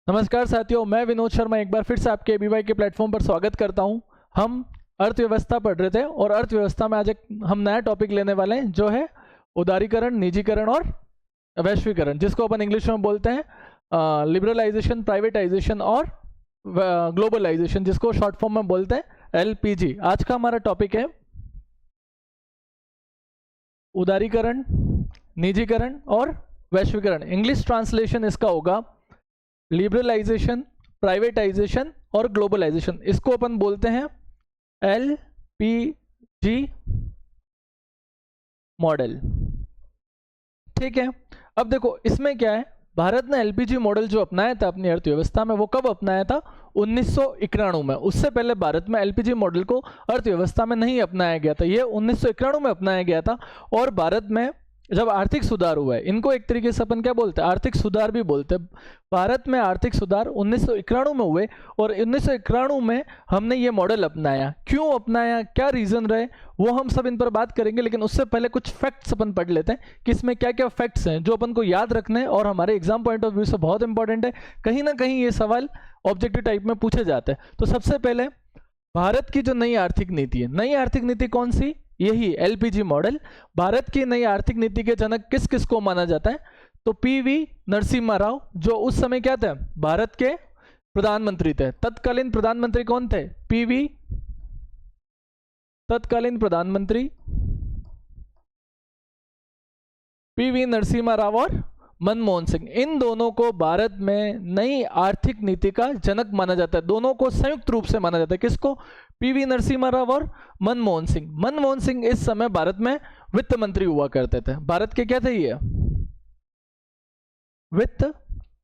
नमस्कार साथियों, मैं विनोद शर्मा एक बार फिर से आपके एबीवाई के प्लेटफॉर्म पर स्वागत करता हूं। हम अर्थव्यवस्था पढ़ रहे थे और अर्थव्यवस्था में आज एक हम नया टॉपिक लेने वाले हैं जो है उदारीकरण, निजीकरण और वैश्वीकरण, जिसको अपन इंग्लिश में बोलते हैं लिबरलाइजेशन, प्राइवेटाइजेशन और ग्लोबलाइजेशन, जिसको शॉर्ट फॉर्म में बोलते हैं एलपीजी। आज का हमारा टॉपिक है उदारीकरण, निजीकरण और वैश्वीकरण। इंग्लिश ट्रांसलेशन इसका होगा लिबरलाइजेशन, प्राइवेटाइजेशन और ग्लोबलाइजेशन। इसको अपन बोलते हैं एलपीजी मॉडल। ठीक है, अब देखो इसमें क्या है, भारत ने एलपीजी मॉडल जो अपनाया था अपनी अर्थव्यवस्था में, वो कब अपनाया था? 1991 में। उससे पहले भारत में एलपीजी मॉडल को अर्थव्यवस्था में नहीं अपनाया गया था। ये 1991 में अपनाया गया था। और भारत में जब आर्थिक सुधार हुआ है, इनको एक तरीके से अपन क्या बोलते हैं, आर्थिक सुधार भी बोलते हैं। भारत में आर्थिक सुधार 1991 में हुए और 1991 में हमने ये मॉडल अपनाया। क्यों अपनाया, क्या रीजन रहे, वो हम सब इन पर बात करेंगे। लेकिन उससे पहले कुछ फैक्ट्स अपन पढ़ लेते हैं कि इसमें क्या क्या फैक्ट्स हैं जो अपन को याद रखने हैं और हमारे एग्जाम पॉइंट ऑफ व्यू से बहुत इंपॉर्टेंट है। कहीं ना कहीं ये सवाल ऑब्जेक्टिव टाइप में पूछे जाते हैं। तो सबसे पहले भारत की जो नई आर्थिक नीति है, नई आर्थिक नीति कौन सी? यही एलपीजी मॉडल। भारत की नई आर्थिक नीति के जनक किस किस को माना जाता है? तो पीवी नरसिम्हा राव, जो उस समय क्या थे, भारत के प्रधानमंत्री थे। तत्कालीन प्रधानमंत्री कौन थे? तत्कालीन प्रधानमंत्री पीवी नरसिम्हा राव और मनमोहन सिंह। इन दोनों को भारत में नई आर्थिक नीति का जनक माना जाता है। दोनों को संयुक्त रूप से माना जाता है। किसको? पीवी नरसिम्हा राव और मनमोहन सिंह। मनमोहन सिंह इस समय भारत में वित्त मंत्री हुआ करते थे। भारत के क्या थे ये? वित्त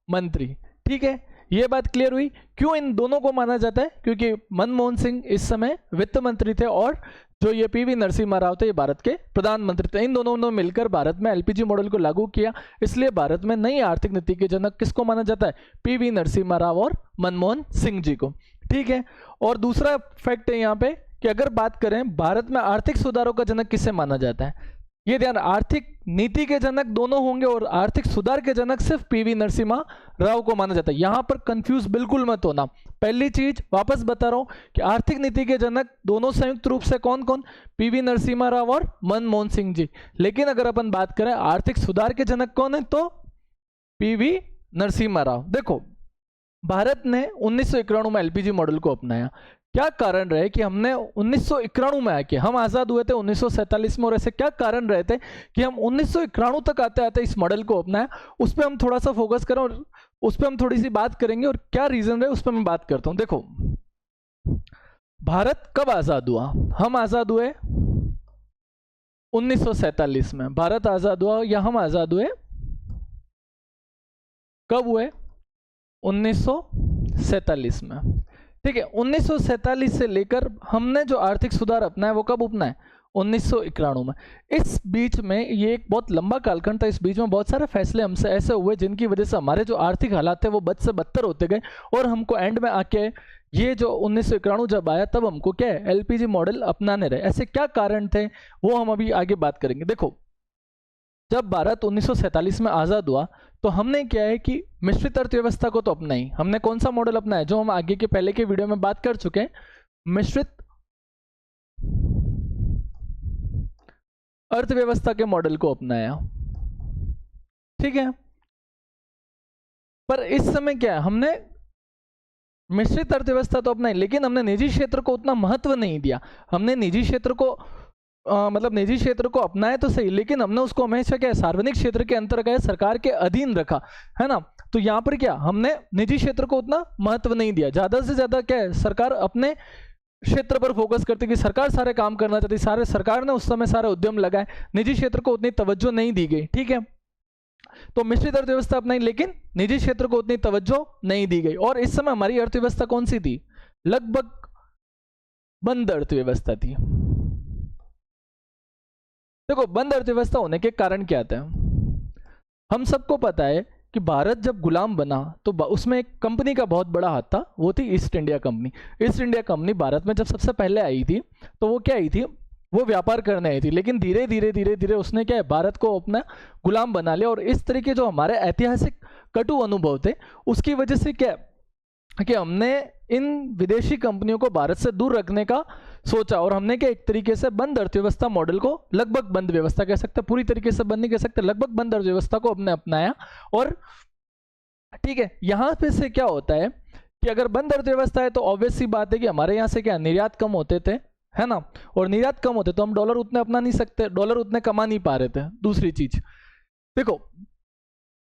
मंत्री। ठीक है, ये बात क्लियर हुई। क्यों इन दोनों को माना जाता है? क्योंकि मनमोहन सिंह इस समय वित्त मंत्री थे और जो ये पीवी नरसिम्हा राव थे ये भारत के प्रधानमंत्री थे। इन दोनों ने मिलकर भारत में एलपीजी मॉडल को लागू किया। इसलिए भारत में नई आर्थिक नीति के जनक किसको माना जाता है? पीवी नरसिम्हा राव और मनमोहन सिंह जी को। ठीक है, और दूसरा फैक्ट है यहाँ पे कि अगर बात करें भारत में आर्थिक सुधारों का जनक किसे माना जाता है, ये ध्यान, आर्थिक नीति के जनक दोनों होंगे और आर्थिक सुधार के जनक सिर्फ पीवी नरसिम्हा राव को माना जाता है। यहां पर कंफ्यूज बिल्कुल मत होना। पहली चीज वापस बता रहा हूं कि आर्थिक नीति के जनक दोनों संयुक्त रूप से कौन कौन? पीवी नरसिम्हा राव और मनमोहन सिंह जी। लेकिन अगर अपन बात करें आर्थिक सुधार के जनक कौन है, तो पीवी नरसिम्हा राव। देखो, भारत ने 1991 में एलपीजी मॉडल को अपनाया। क्या कारण रहे कि हमने 1991 में आके, हम आजाद हुए थे 1947 में, और ऐसे क्या कारण रहे थे कि हम 1991 तक आते आते इस मॉडल को अपनाया? उस पर हम थोड़ा सा फोकस करें और उस पर हम थोड़ी सी बात करेंगे और क्या रीजन रहे उस पर मैं बात करता हूं। देखो, भारत कब आजाद हुआ? हम आजाद हुए 1947 में। भारत आजाद हुआ या हम आजाद हुए कब हुए? 1947 में। ठीक है, 1947 से लेकर हमने जो आर्थिक सुधार अपनाया वो कब अपनाया? 1991 में। इस बीच में ये एक बहुत लंबा कालखंड था। इस बीच में बहुत सारे फैसले हमसे ऐसे हुए जिनकी वजह से हमारे जो आर्थिक हालात थे वो बद से बदतर होते गए और हमको एंड में आके ये जो 1991 जब आया तब हमको क्या है, एलपीजी मॉडल अपनाने रहे। ऐसे क्या कारण थे वो हम अभी आगे बात करेंगे। देखो, जब भारत 1947 में आज़ाद हुआ तो हमने क्या है कि मिश्रित अर्थव्यवस्था को तो अपनाई। हमने कौन सा मॉडल अपनाया जो हम आगे के पहले के वीडियो में बात कर चुके हैं? मिश्रित अर्थव्यवस्था के मॉडल को अपनाया। ठीक है, पर इस समय क्या है, हमने मिश्रित अर्थव्यवस्था तो अपनाई लेकिन हमने निजी क्षेत्र को उतना महत्व नहीं दिया। हमने निजी क्षेत्र को निजी क्षेत्र को अपनाया तो सही, लेकिन हमने उसको हमेशा क्या है, सार्वजनिक क्षेत्र के अंतर्गत सरकार के अधीन रखा है ना। तो यहाँ पर क्या, हमने निजी क्षेत्र को उतना महत्व नहीं दिया। ज्यादा से ज्यादा क्या है, सरकार अपने क्षेत्र पर फोकस करती कि सरकार सारे काम करना चाहती, सारे सरकार ने उस समय सारे उद्यम लगाए, निजी क्षेत्र को उतनी तवज्जो नहीं दी गई। ठीक है, तो मिश्रित अर्थव्यवस्था अपनाई लेकिन निजी क्षेत्र को उतनी तवज्जो नहीं दी गई। और इस समय हमारी अर्थव्यवस्था कौन सी थी? लगभग बंद अर्थव्यवस्था थी। देखो, बंद अर्थव्यवस्था होने के कारण क्या थे, हम सबको पता है कि भारत जब गुलाम बना तो उसमें एक कंपनी का बहुत बड़ा हाथ था, वो थी east India company. East India company Bharat में जब सबसे पहले आई थी तो वो क्या आई थी, वो व्यापार करने आई थी, लेकिन धीरे धीरे धीरे धीरे उसने क्या है, भारत को अपना गुलाम बना लिया। और इस तरीके जो हमारे ऐतिहासिक कटु अनुभव थे उसकी वजह से क्या कि हमने इन विदेशी कंपनियों को भारत से दूर रखने का सोचा, और हमने क्या एक तरीके से बंद अर्थव्यवस्था मॉडल को, लगभग बंद व्यवस्था कह सकते हैं, पूरी तरीके से बंद नहीं कह सकते, लगभग बंद अर्थव्यवस्था को हमने अपनाया। और ठीक है, यहाँ पे से क्या होता है कि अगर बंद अर्थव्यवस्था है तो ऑब्वियस सी बात है कि हमारे यहाँ से क्या निर्यात कम होते थे, है ना, और निर्यात कम होते तो हम डॉलर उतने अपना नहीं सकते, डॉलर उतने कमा नहीं पा रहे थे। दूसरी चीज देखो,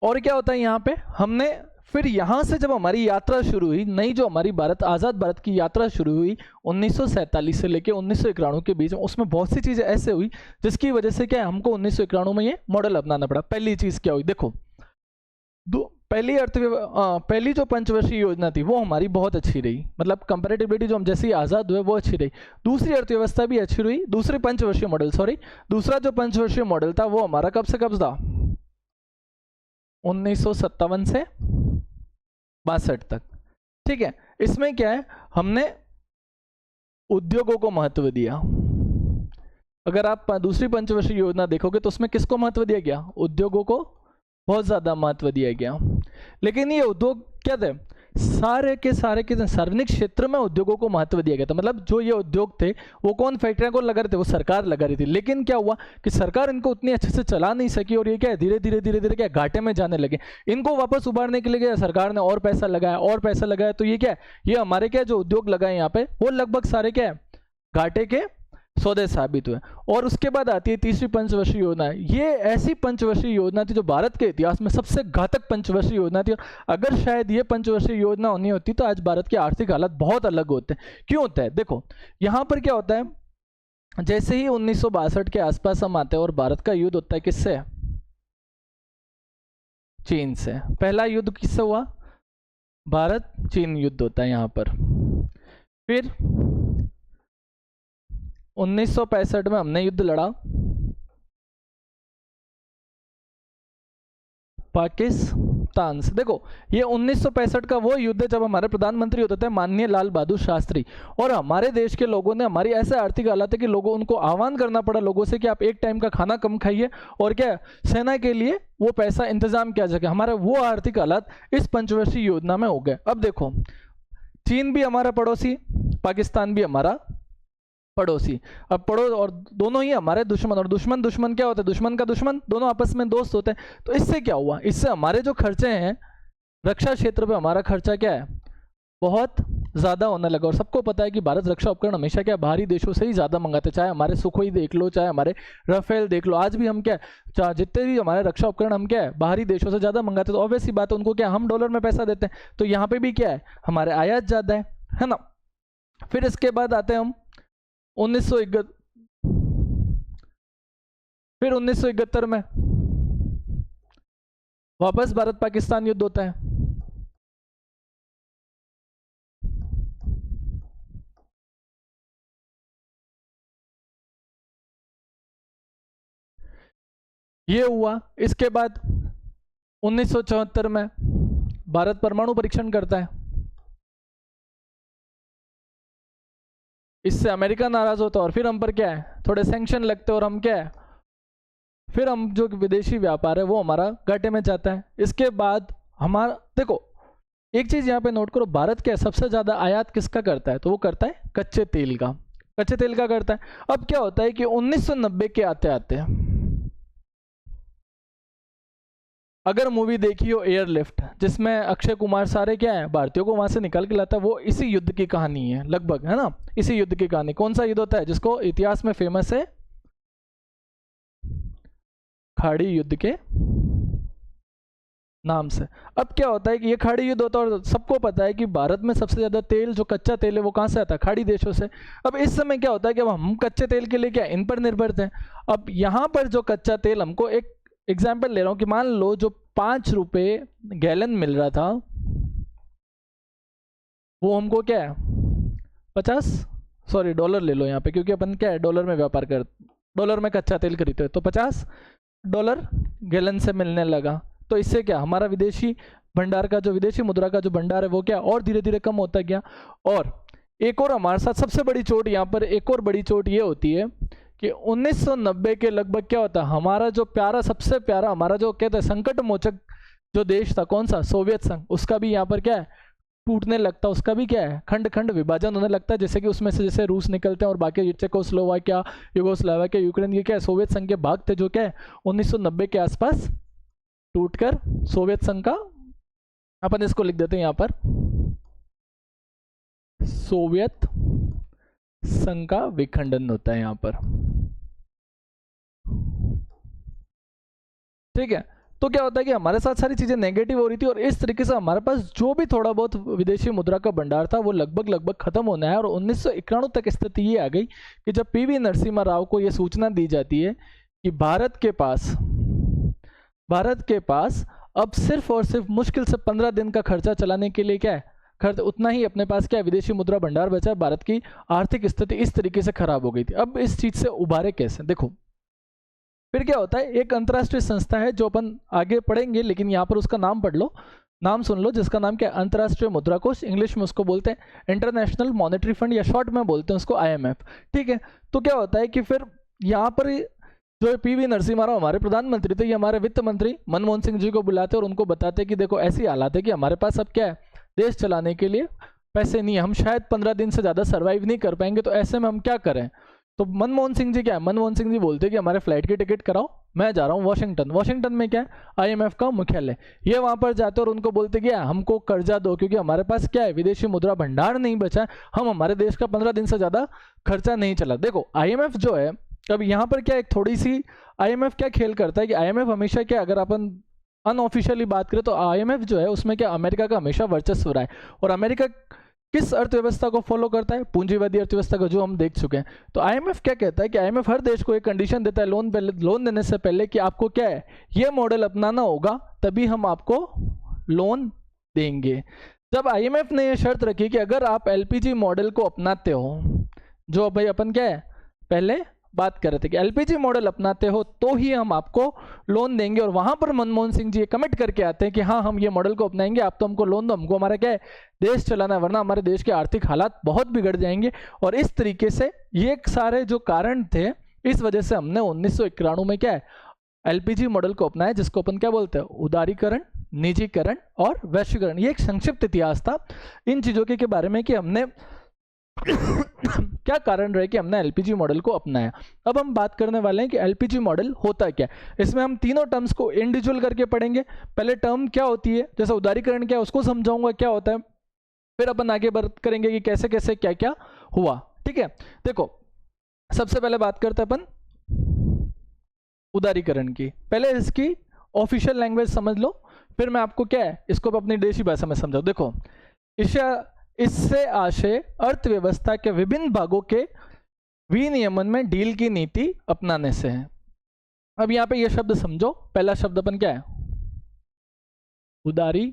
और क्या होता है यहाँ पे, हमने फिर यहाँ से जब हमारी यात्रा शुरू हुई, नई जो हमारी भारत आज़ाद भारत की यात्रा शुरू हुई 1947 से लेके 1991 के बीच में, उसमें बहुत सी चीज़ें ऐसे हुई जिसकी वजह से क्या है हमको 1991 में ये मॉडल अपनाना पड़ा। पहली चीज़ क्या हुई, देखो पहली जो पंचवर्षीय योजना थी वो हमारी बहुत अच्छी रही, मतलब कंपैरेटिबिलिटी जो हम जैसे ही आज़ाद हुए वो अच्छी रही। दूसरी अर्थव्यवस्था भी अच्छी रही, दूसरे पंचवर्षीय मॉडल, सॉरी दूसरा जो पंचवर्षीय मॉडल था वो हमारा कब से कब था, 1957 से 62 तक। ठीक है, इसमें क्या है, हमने उद्योगों को महत्व दिया। अगर आप दूसरी पंचवर्षीय योजना देखोगे तो उसमें किसको महत्व दिया गया, उद्योगों को बहुत ज्यादा महत्व दिया गया। लेकिन ये उद्योग क्या थे, सारे के सार्वजनिक क्षेत्र में उद्योगों को महत्व दिया गया था। मतलब जो ये उद्योग थे वो कौन फैक्ट्रियां कौन लगा रहे थे, वो सरकार लगा रही थी। लेकिन क्या हुआ कि सरकार इनको उतनी अच्छे से चला नहीं सकी, और ये क्या धीरे धीरे क्या घाटे में जाने लगे। इनको वापस उबारने के लिए क्या सरकार ने और पैसा लगाया, और पैसा लगाया, तो ये क्या, ये हमारे क्या जो उद्योग लगाए यहाँ पे वो लगभग सारे क्या घाटे के सौदे साबित हुए। और उसके बाद आती है तीसरी पंचवर्षीय योजना। ये ऐसी पंचवर्षीय योजना थी जो भारत के इतिहास में सबसे घातक पंचवर्षीय योजना थी। अगर शायद ये पंचवर्षीय योजना होनी होती तो आज भारत के आर्थिक हालात बहुत अलग होते। क्यों होता है, देखो यहां पर क्या होता है, जैसे ही 1962 के आसपास हम आते हैं और भारत का युद्ध होता है किससे, चीन से। पहला युद्ध किससे हुआ, भारत चीन युद्ध होता है यहां पर। फिर 1965 में हमने युद्ध लड़ा पाकिस्तान से। देखो ये 1965 का वो युद्ध है जब हमारे प्रधानमंत्री होते थे माननीय लाल बहादुर शास्त्री, और हमारे देश के लोगों ने, हमारी ऐसे आर्थिक हालत है कि लोगों, उनको आह्वान करना पड़ा लोगों से कि आप एक टाइम का खाना कम खाइए और क्या सेना के लिए वो पैसा इंतजाम किया जाए। हमारा वो आर्थिक हालात इस पंचवर्षीय योजना में हो गए। अब देखो चीन भी हमारा पड़ोसी, पाकिस्तान भी हमारा पड़ोसी, अब पड़ोस और दोनों ही हमारे दुश्मन, और दुश्मन क्या होता है, दुश्मन का दुश्मन, दोनों आपस में दोस्त होते हैं। तो इससे क्या हुआ, इससे हमारे जो खर्चे हैं रक्षा क्षेत्र पे, हमारा खर्चा क्या है बहुत ज़्यादा होने लगा। और सबको पता है कि भारत रक्षा उपकरण हमेशा क्या बाहरी देशों से ही ज़्यादा मंगाते, चाहे हमारे सुखोई देख लो, चाहे हमारे राफेल देख लो। आज भी हम क्या जितने भी हमारे रक्षा उपकरण हम क्या है बाहरी देशों से ज़्यादा मंगाते, तो ऑब्वियस सी बात है उनको क्या हम डॉलर में पैसा देते हैं, तो यहाँ पे भी क्या है हमारे आयात ज़्यादा है ना। फिर इसके बाद आते हैं हम 1971 में वापस भारत पाकिस्तान युद्ध होता है। ये हुआ। इसके बाद 1974 में भारत परमाणु परीक्षण करता है, इससे अमेरिका नाराज होता है और फिर हम पर क्या है थोड़े सैंक्शन लगते हैं, और हम क्या है फिर हम जो विदेशी व्यापार है वो हमारा घाटे में जाता है। इसके बाद हमारा देखो एक चीज यहाँ पे नोट करो, भारत क्या सबसे ज्यादा आयात किसका करता है, तो वो करता है कच्चे तेल का, कच्चे तेल का करता है। अब क्या होता है कि 1990 के आते आते अगर मूवी देखी हो एयरलिफ्ट, जिसमें अक्षय कुमार सारे क्या है भारतीयों को वहां से निकाल के लाता है, वो इसी युद्ध की कहानी है लगभग, है ना, इसी युद्ध की कहानी। कौन सा युद्ध होता है जिसको इतिहास में फेमस है खाड़ी युद्ध के नाम से। अब क्या होता है कि ये खाड़ी युद्ध होता है और सबको पता है कि भारत में सबसे ज्यादा तेल जो कच्चा तेल है वो कहां से आता है, खाड़ी देशों से। अब इस समय क्या होता है कि अब हम कच्चे तेल के लिए क्या इन पर निर्भर थे। अब यहां पर जो कच्चा तेल हमको, एक एग्जाम्पल ले रहा हूं कि मान लो जो 5 रुपए गैलन मिल रहा था वो हमको क्या है 50 सॉरी डॉलर ले लो यहाँ पे, क्योंकि अपन क्या है डॉलर में व्यापार कर, डॉलर में कच्चा तेल खरीदते हैं, तो $50 गैलन से मिलने लगा। तो इससे क्या हमारा विदेशी भंडार का जो विदेशी मुद्रा का जो भंडार है वो क्या और धीरे धीरे कम होता गया। और एक और हमारे साथ सबसे बड़ी चोट यहाँ पर, एक और बड़ी चोट ये होती है कि 1990 के लगभग क्या होता है, हमारा जो प्यारा, सबसे प्यारा, हमारा जो कहते हैं संकट मोचक जो देश था, कौन सा, सोवियत संघ, उसका भी यहाँ पर क्या है, टूटने लगता, उसका भी क्या है, खंड खंड विभाजन होने लगता है। जैसे कि उसमें से जैसे रूस निकलते हैं और बाकी चेकोस्लोवाकिया, युगोस्लाविया, यूक्रेन, ये क्या है, सोवियत संघ के भाग थे, जो क्या है 1990 के आसपास टूटकर सोवियत संघ का, अपन इसको लिख देते हैं यहाँ पर, सोवियत संघ का विखंडन होता है यहाँ पर। ठीक है, तो क्या होता है कि हमारे साथ सारी चीजें नेगेटिव हो रही थी और इस तरीके से हमारे पास जो भी थोड़ा बहुत विदेशी मुद्रा का भंडार था वो लगभग खत्म होना है। और 1991 तक स्थिति ये आ गई कि जब पीवी नरसिम्हा राव को ये सूचना दी जाती है कि भारत के पास अब सिर्फ और सिर्फ मुश्किल से 15 दिन का खर्चा चलाने के लिए क्या है, खर्च उतना ही अपने पास क्या है, विदेशी मुद्रा भंडार बचा है। भारत की आर्थिक स्थिति इस तरीके से खराब हो गई थी। अब इस चीज से उबारे कैसे, देखो फिर क्या होता है, एक अंतर्राष्ट्रीय संस्था है जो अपन आगे पढ़ेंगे, लेकिन यहाँ पर उसका नाम पढ़ लो, नाम सुन लो, जिसका नाम क्या है, अंतर्राष्ट्रीय मुद्रा कोष, इंग्लिश में उसको बोलते हैं इंटरनेशनल मॉनेटरी फंड, या शॉर्ट में बोलते हैं उसको IMF। ठीक है, तो क्या होता है कि फिर यहाँ पर जो पीवी नरसिम्हा राव हमारे प्रधानमंत्री थे, ये हमारे वित्त मंत्री मनमोहन सिंह जी को बुलाते और उनको बताते कि देखो ऐसी हालात है कि हमारे पास अब क्या है, देश चलाने के लिए पैसे नहीं है, हम शायद 15 दिन से ज़्यादा सर्वाइव नहीं कर पाएंगे, तो ऐसे में हम क्या करें। तो मनमोहन सिंह जी क्या है, मनमोहन सिंह जी बोलते कि हमारे फ्लाइट की टिकट कराओ, मैं जा रहा हूँ वाशिंगटन। वाशिंगटन में क्या है, IMF का मुख्यालय, ये वहाँ पर जाते और उनको बोलते कि हमको कर्जा दो, क्योंकि हमारे पास क्या है, विदेशी मुद्रा भंडार नहीं बचा है, हम हमारे देश का 15 दिन से ज़्यादा खर्चा नहीं चला। देखो IMF जो है, अब यहाँ पर क्या एक थोड़ी सी IMF क्या खेल करता है कि IMF हमेशा क्या, अगर अपन अनऑफिशियली बात करें तो IMF जो है उसमें क्या अमेरिका का हमेशा वर्चस्व रहा है। और अमेरिका किस अर्थव्यवस्था को फॉलो करता है, पूंजीवादी अर्थव्यवस्था को, जो हम देख चुके हैं। तो IMF क्या कहता है कि IMF हर देश को एक कंडीशन देता है लोन देने से पहले कि आपको क्या है, ये मॉडल अपनाना होगा, तभी हम आपको लोन देंगे। जब IMF ने ये शर्त रखी कि अगर आप LPG मॉडल को अपनाते हो, जो भाई अपन क्या है पहले बात कर रहे थे कि LPG मॉडल अपनाते हो तो ही हम आपको लोन देंगे, और वहां पर मनमोहन सिंह जी ये कमिट करके आते हैं कि हाँ हम ये मॉडल को अपनाएंगे, आप तो हमको लोन दो, हमको हमारा क्या है देश चलाना है, वरना हमारे देश के आर्थिक हालात बहुत बिगड़ जाएंगे। और इस तरीके से ये सारे जो कारण थे, इस वजह से हमने 1991 में क्या है LPG मॉडल को अपनाया, जिसको अपन क्या बोलते हैं, उदारीकरण, निजीकरण और वैश्वीकरण। ये एक संक्षिप्त इतिहास था इन चीजों के बारे में कि हमने क्या कारण रहे कि हमने LPG मॉडल को अपनाया। अब हम बात करने वाले हैं कि LPG मॉडल होता क्या है। इसमें हम तीनों टर्म्स को इंडिविजुअल करके पढ़ेंगे। पहले टर्म क्या होती है, जैसे उदारीकरण क्या है उसको समझाऊंगा क्या होता है, फिर अपन आगे बात करेंगे कि कैसे कैसे क्या क्या हुआ। ठीक है, देखो सबसे पहले बात करते हैं अपन उदारीकरण की। पहले इसकी ऑफिशियल लैंग्वेज समझ लो, फिर मैं आपको क्या है इसको अपनी देशी भाषा में समझाऊं। देखो इससे आशय अर्थव्यवस्था के विभिन्न भागों के विनियमन में डील की नीति अपनाने से है। अब यहाँ पे ये शब्द समझो, पहला शब्द अपन क्या है, उदारीकरण।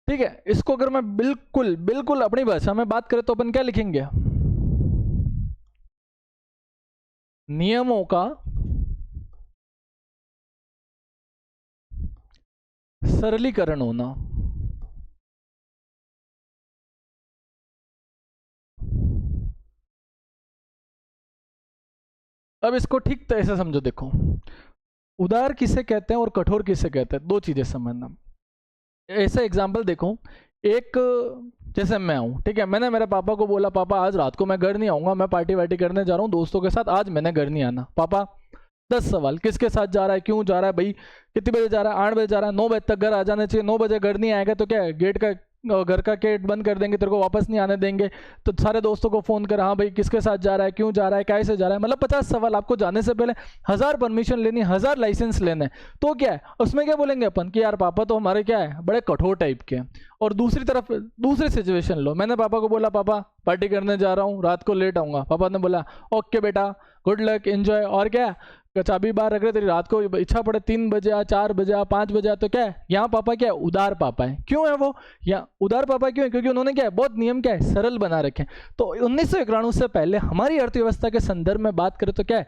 ठीक है, इसको अगर मैं बिल्कुल अपनी भाषा में बात करें तो अपन क्या लिखेंगे, नियमों का सरलीकरण होना। अब इसको ठीक तरह से समझो, देखो उदार किसे कहते हैं और कठोर किसे कहते हैं, दो चीजें समझना। ऐसा एग्जाम्पल देखो, एक जैसे मैं हूँ, ठीक है, मैंने मेरे पापा को बोला पापा आज रात को मैं घर नहीं आऊंगा, मैं पार्टी वार्टी करने जा रहा हूँ दोस्तों के साथ, आज मैंने घर नहीं आना। पापा 10 सवाल, किसके साथ जा रहा है, क्यों जा रहा है, भाई कितने बजे जा रहा है, 8 बजे जा रहा है, 9 बजे तक घर आ जाना चाहिए, 9 बजे घर नहीं आएगा तो क्या है घर का गेट बंद कर देंगे, तेरे को वापस नहीं आने देंगे। तो सारे दोस्तों को फोन कर, हाँ भाई किसके साथ जा रहा है, क्यों जा रहा है, कैसे जा रहा है, मतलब 50 सवाल, आपको जाने से पहले 1000 परमिशन लेनी, 1000 लाइसेंस लेने। तो क्या है उसमें क्या बोलेंगे अपन कि यार पापा तो हमारे क्या है बड़े कठोर टाइप के। और दूसरी तरफ दूसरी सिचुएशन लो, मैंने पापा को बोला पापा पार्टी करने जा रहा हूँ, रात को लेट आऊंगा, पापा ने बोला ओके बेटा गुड लक एंजॉय, और क्या चाबी बाहर रख रहे, तेरी रात को इच्छा पड़े 3 बजे आ, 4 बजे आ, 5 बजे आ, तो क्या है यहाँ पापा क्या है उदार पापा है। क्यों है वो यहाँ उदार पापा, क्यों है, क्योंकि उन्होंने क्या है बहुत नियम क्या है सरल बना रखे। तो 1991 से पहले हमारी अर्थव्यवस्था के संदर्भ में बात करें तो क्या है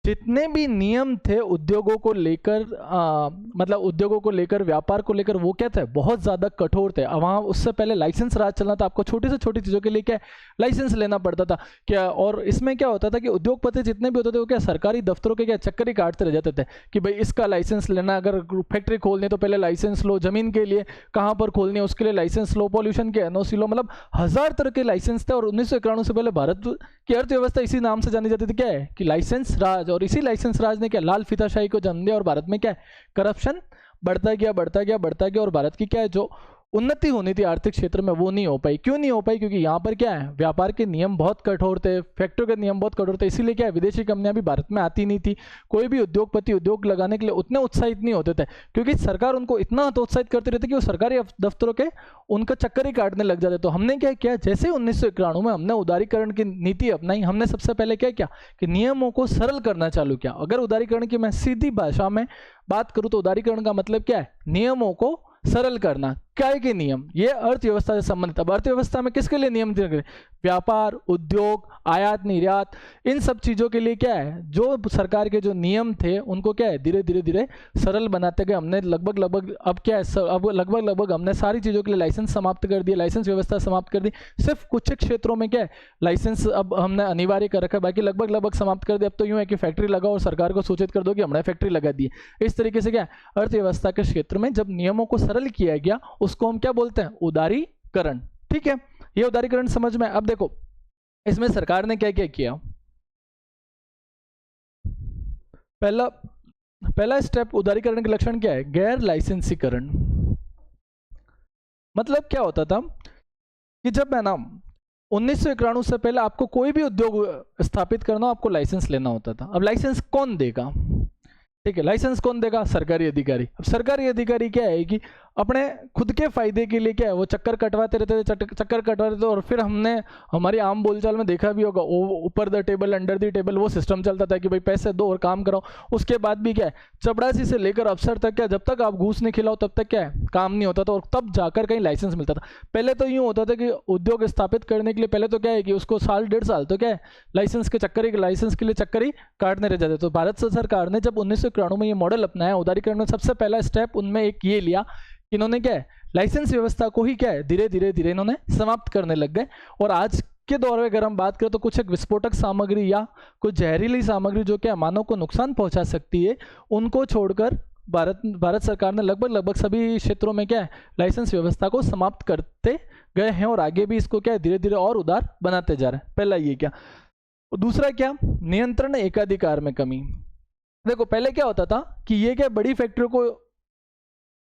जितने भी नियम थे उद्योगों को लेकर, मतलब उद्योगों को लेकर, व्यापार को लेकर, वो क्या थे, बहुत ज़्यादा कठोर थे। वहाँ उससे पहले लाइसेंस राज चलना था, आपको छोटी से छोटी चीज़ों के लिए क्या लाइसेंस लेना पड़ता था क्या। और इसमें क्या होता था कि उद्योगपति जितने भी होते थे वो क्या सरकारी दफ्तरों के क्या चक्कर ही काटते रह जाते थे कि भाई इसका लाइसेंस लेना, अगर फैक्ट्री खोलनी है तो पहले लाइसेंस लो, जमीन के लिए कहाँ पर खोलनी है उसके लिए लाइसेंस लो, पॉल्यूशन के एनओसी लो, मतलब 1000 तरह के लाइसेंस थे। और 1991 से पहले भारत की अर्थव्यवस्था इसी नाम से जानी जाती थी, क्या है कि लाइसेंस राज। और इसी लाइसेंस राज ने क्या लाल फीताशाही को जन्म दिया और भारत में क्या है करप्शन बढ़ता गया बढ़ता गया बढ़ता गया। और भारत की क्या है जो उन्नति होनी थी आर्थिक क्षेत्र में वो नहीं हो पाई। क्यों नहीं हो पाई? क्योंकि यहाँ पर क्या है व्यापार के नियम बहुत कठोर थे, फैक्ट्रियों के नियम बहुत कठोर थे, इसीलिए क्या है विदेशी कंपनियां भी भारत में आती नहीं थी। कोई भी उद्योगपति उद्योग लगाने के लिए उतने उत्साहित नहीं होते थे क्योंकि सरकार उनको इतना हतोत्साहित करती रहती कि वो सरकारी दफ्तरों के उनका चक्कर ही काटने लग जाते। तो हमने क्या किया, जैसे 1991 में हमने उदारीकरण की नीति अपनाई, हमने सबसे पहले क्या किया कि नियमों को सरल करना चालू किया। अगर उदारीकरण की मैं सीधी भाषा में बात करूं तो उदारीकरण का मतलब क्या है, नियमों को सरल करना। क्या के नियम, ये अर्थव्यवस्था से संबंधित। अब अर्थव्यवस्था में किसके लिए नियम दिए गए, व्यापार, उद्योग, आयात निर्यात, इन सब चीजों के लिए क्या है जो सरकार के जो नियम थे उनको क्या है धीरे धीरे धीरे सरल बनाते गए। हमने लगभग अब क्या है अब लगभग हमने सारी चीजों के लिए लाइसेंस समाप्त कर दिया, लाइसेंस व्यवस्था समाप्त कर दी। सिर्फ कुछ क्षेत्रों में क्या है लाइसेंस अब हमने अनिवार्य कर रखा है, बाकी लगभग समाप्त कर दिया। अब तो यूं है कि फैक्ट्री लगाओ और सरकार को सूचित कर दो कि हमने फैक्ट्री लगा दी है। इस तरीके से क्या अर्थव्यवस्था के क्षेत्र में जब नियमों को सरल किया गया उसको हम क्या बोलते हैं, उदारीकरण। ठीक है, ये उदारीकरण समझ में। अब देखो इसमें सरकार ने क्या क्या किया। पहला स्टेप उदारीकरण के लक्षण क्या है, गैर लाइसेंसीकरण। मतलब क्या होता था कि जब मैं ना 1991 से पहले आपको कोई भी उद्योग स्थापित करना हो आपको लाइसेंस लेना होता था। अब लाइसेंस कौन देगा, ठीक है, लाइसेंस कौन देगा, सरकारी अधिकारी। अब सरकारी अधिकारी क्या है कि अपने खुद के फायदे के लिए क्या है वो चक्कर कटवाते रहते थे, चक्कर कटवाते थे। और फिर हमने हमारी आम बोलचाल में देखा भी होगा, ऊपर the table under the table वो सिस्टम चलता था कि भाई पैसे दो और काम कराओ। उसके बाद भी क्या है चपड़ासी से लेकर अफसर तक क्या जब तक आप घूस नहीं खिलाओ तब तक क्या है काम नहीं होता था और तब जाकर कहीं लाइसेंस मिलता था। पहले तो यूँ होता था कि उद्योग स्थापित करने के लिए पहले तो क्या है कि उसको साल 1.5 साल तो क्या है लाइसेंस के लिए चक्कर ही काटने रह जाते। तो भारत सरकार ने जब 1991 में ये मॉडल अपनाया उदारीकरण में, सबसे पहला स्टेप उनमें एक ये लिया कि इन्होंने क्या है लाइसेंस व्यवस्था को ही क्या है धीरे धीरे इन्होंने समाप्त करने लग गए। और आज के दौर में अगर हम बात करें तो कुछ एक विस्फोटक सामग्री या कुछ जहरीली सामग्री जो क्या मानव को नुकसान पहुंचा सकती है उनको छोड़कर भारत सरकार ने लगभग सभी क्षेत्रों में क्या है लाइसेंस व्यवस्था को समाप्त करते गए हैं और आगे भी इसको क्या है धीरे धीरे और उदार बनाते जा रहे हैं। पहला ये क्या, दूसरा क्या, नियंत्रण एकाधिकार में कमी। देखो पहले क्या होता था कि ये क्या बड़ी फैक्ट्रियों को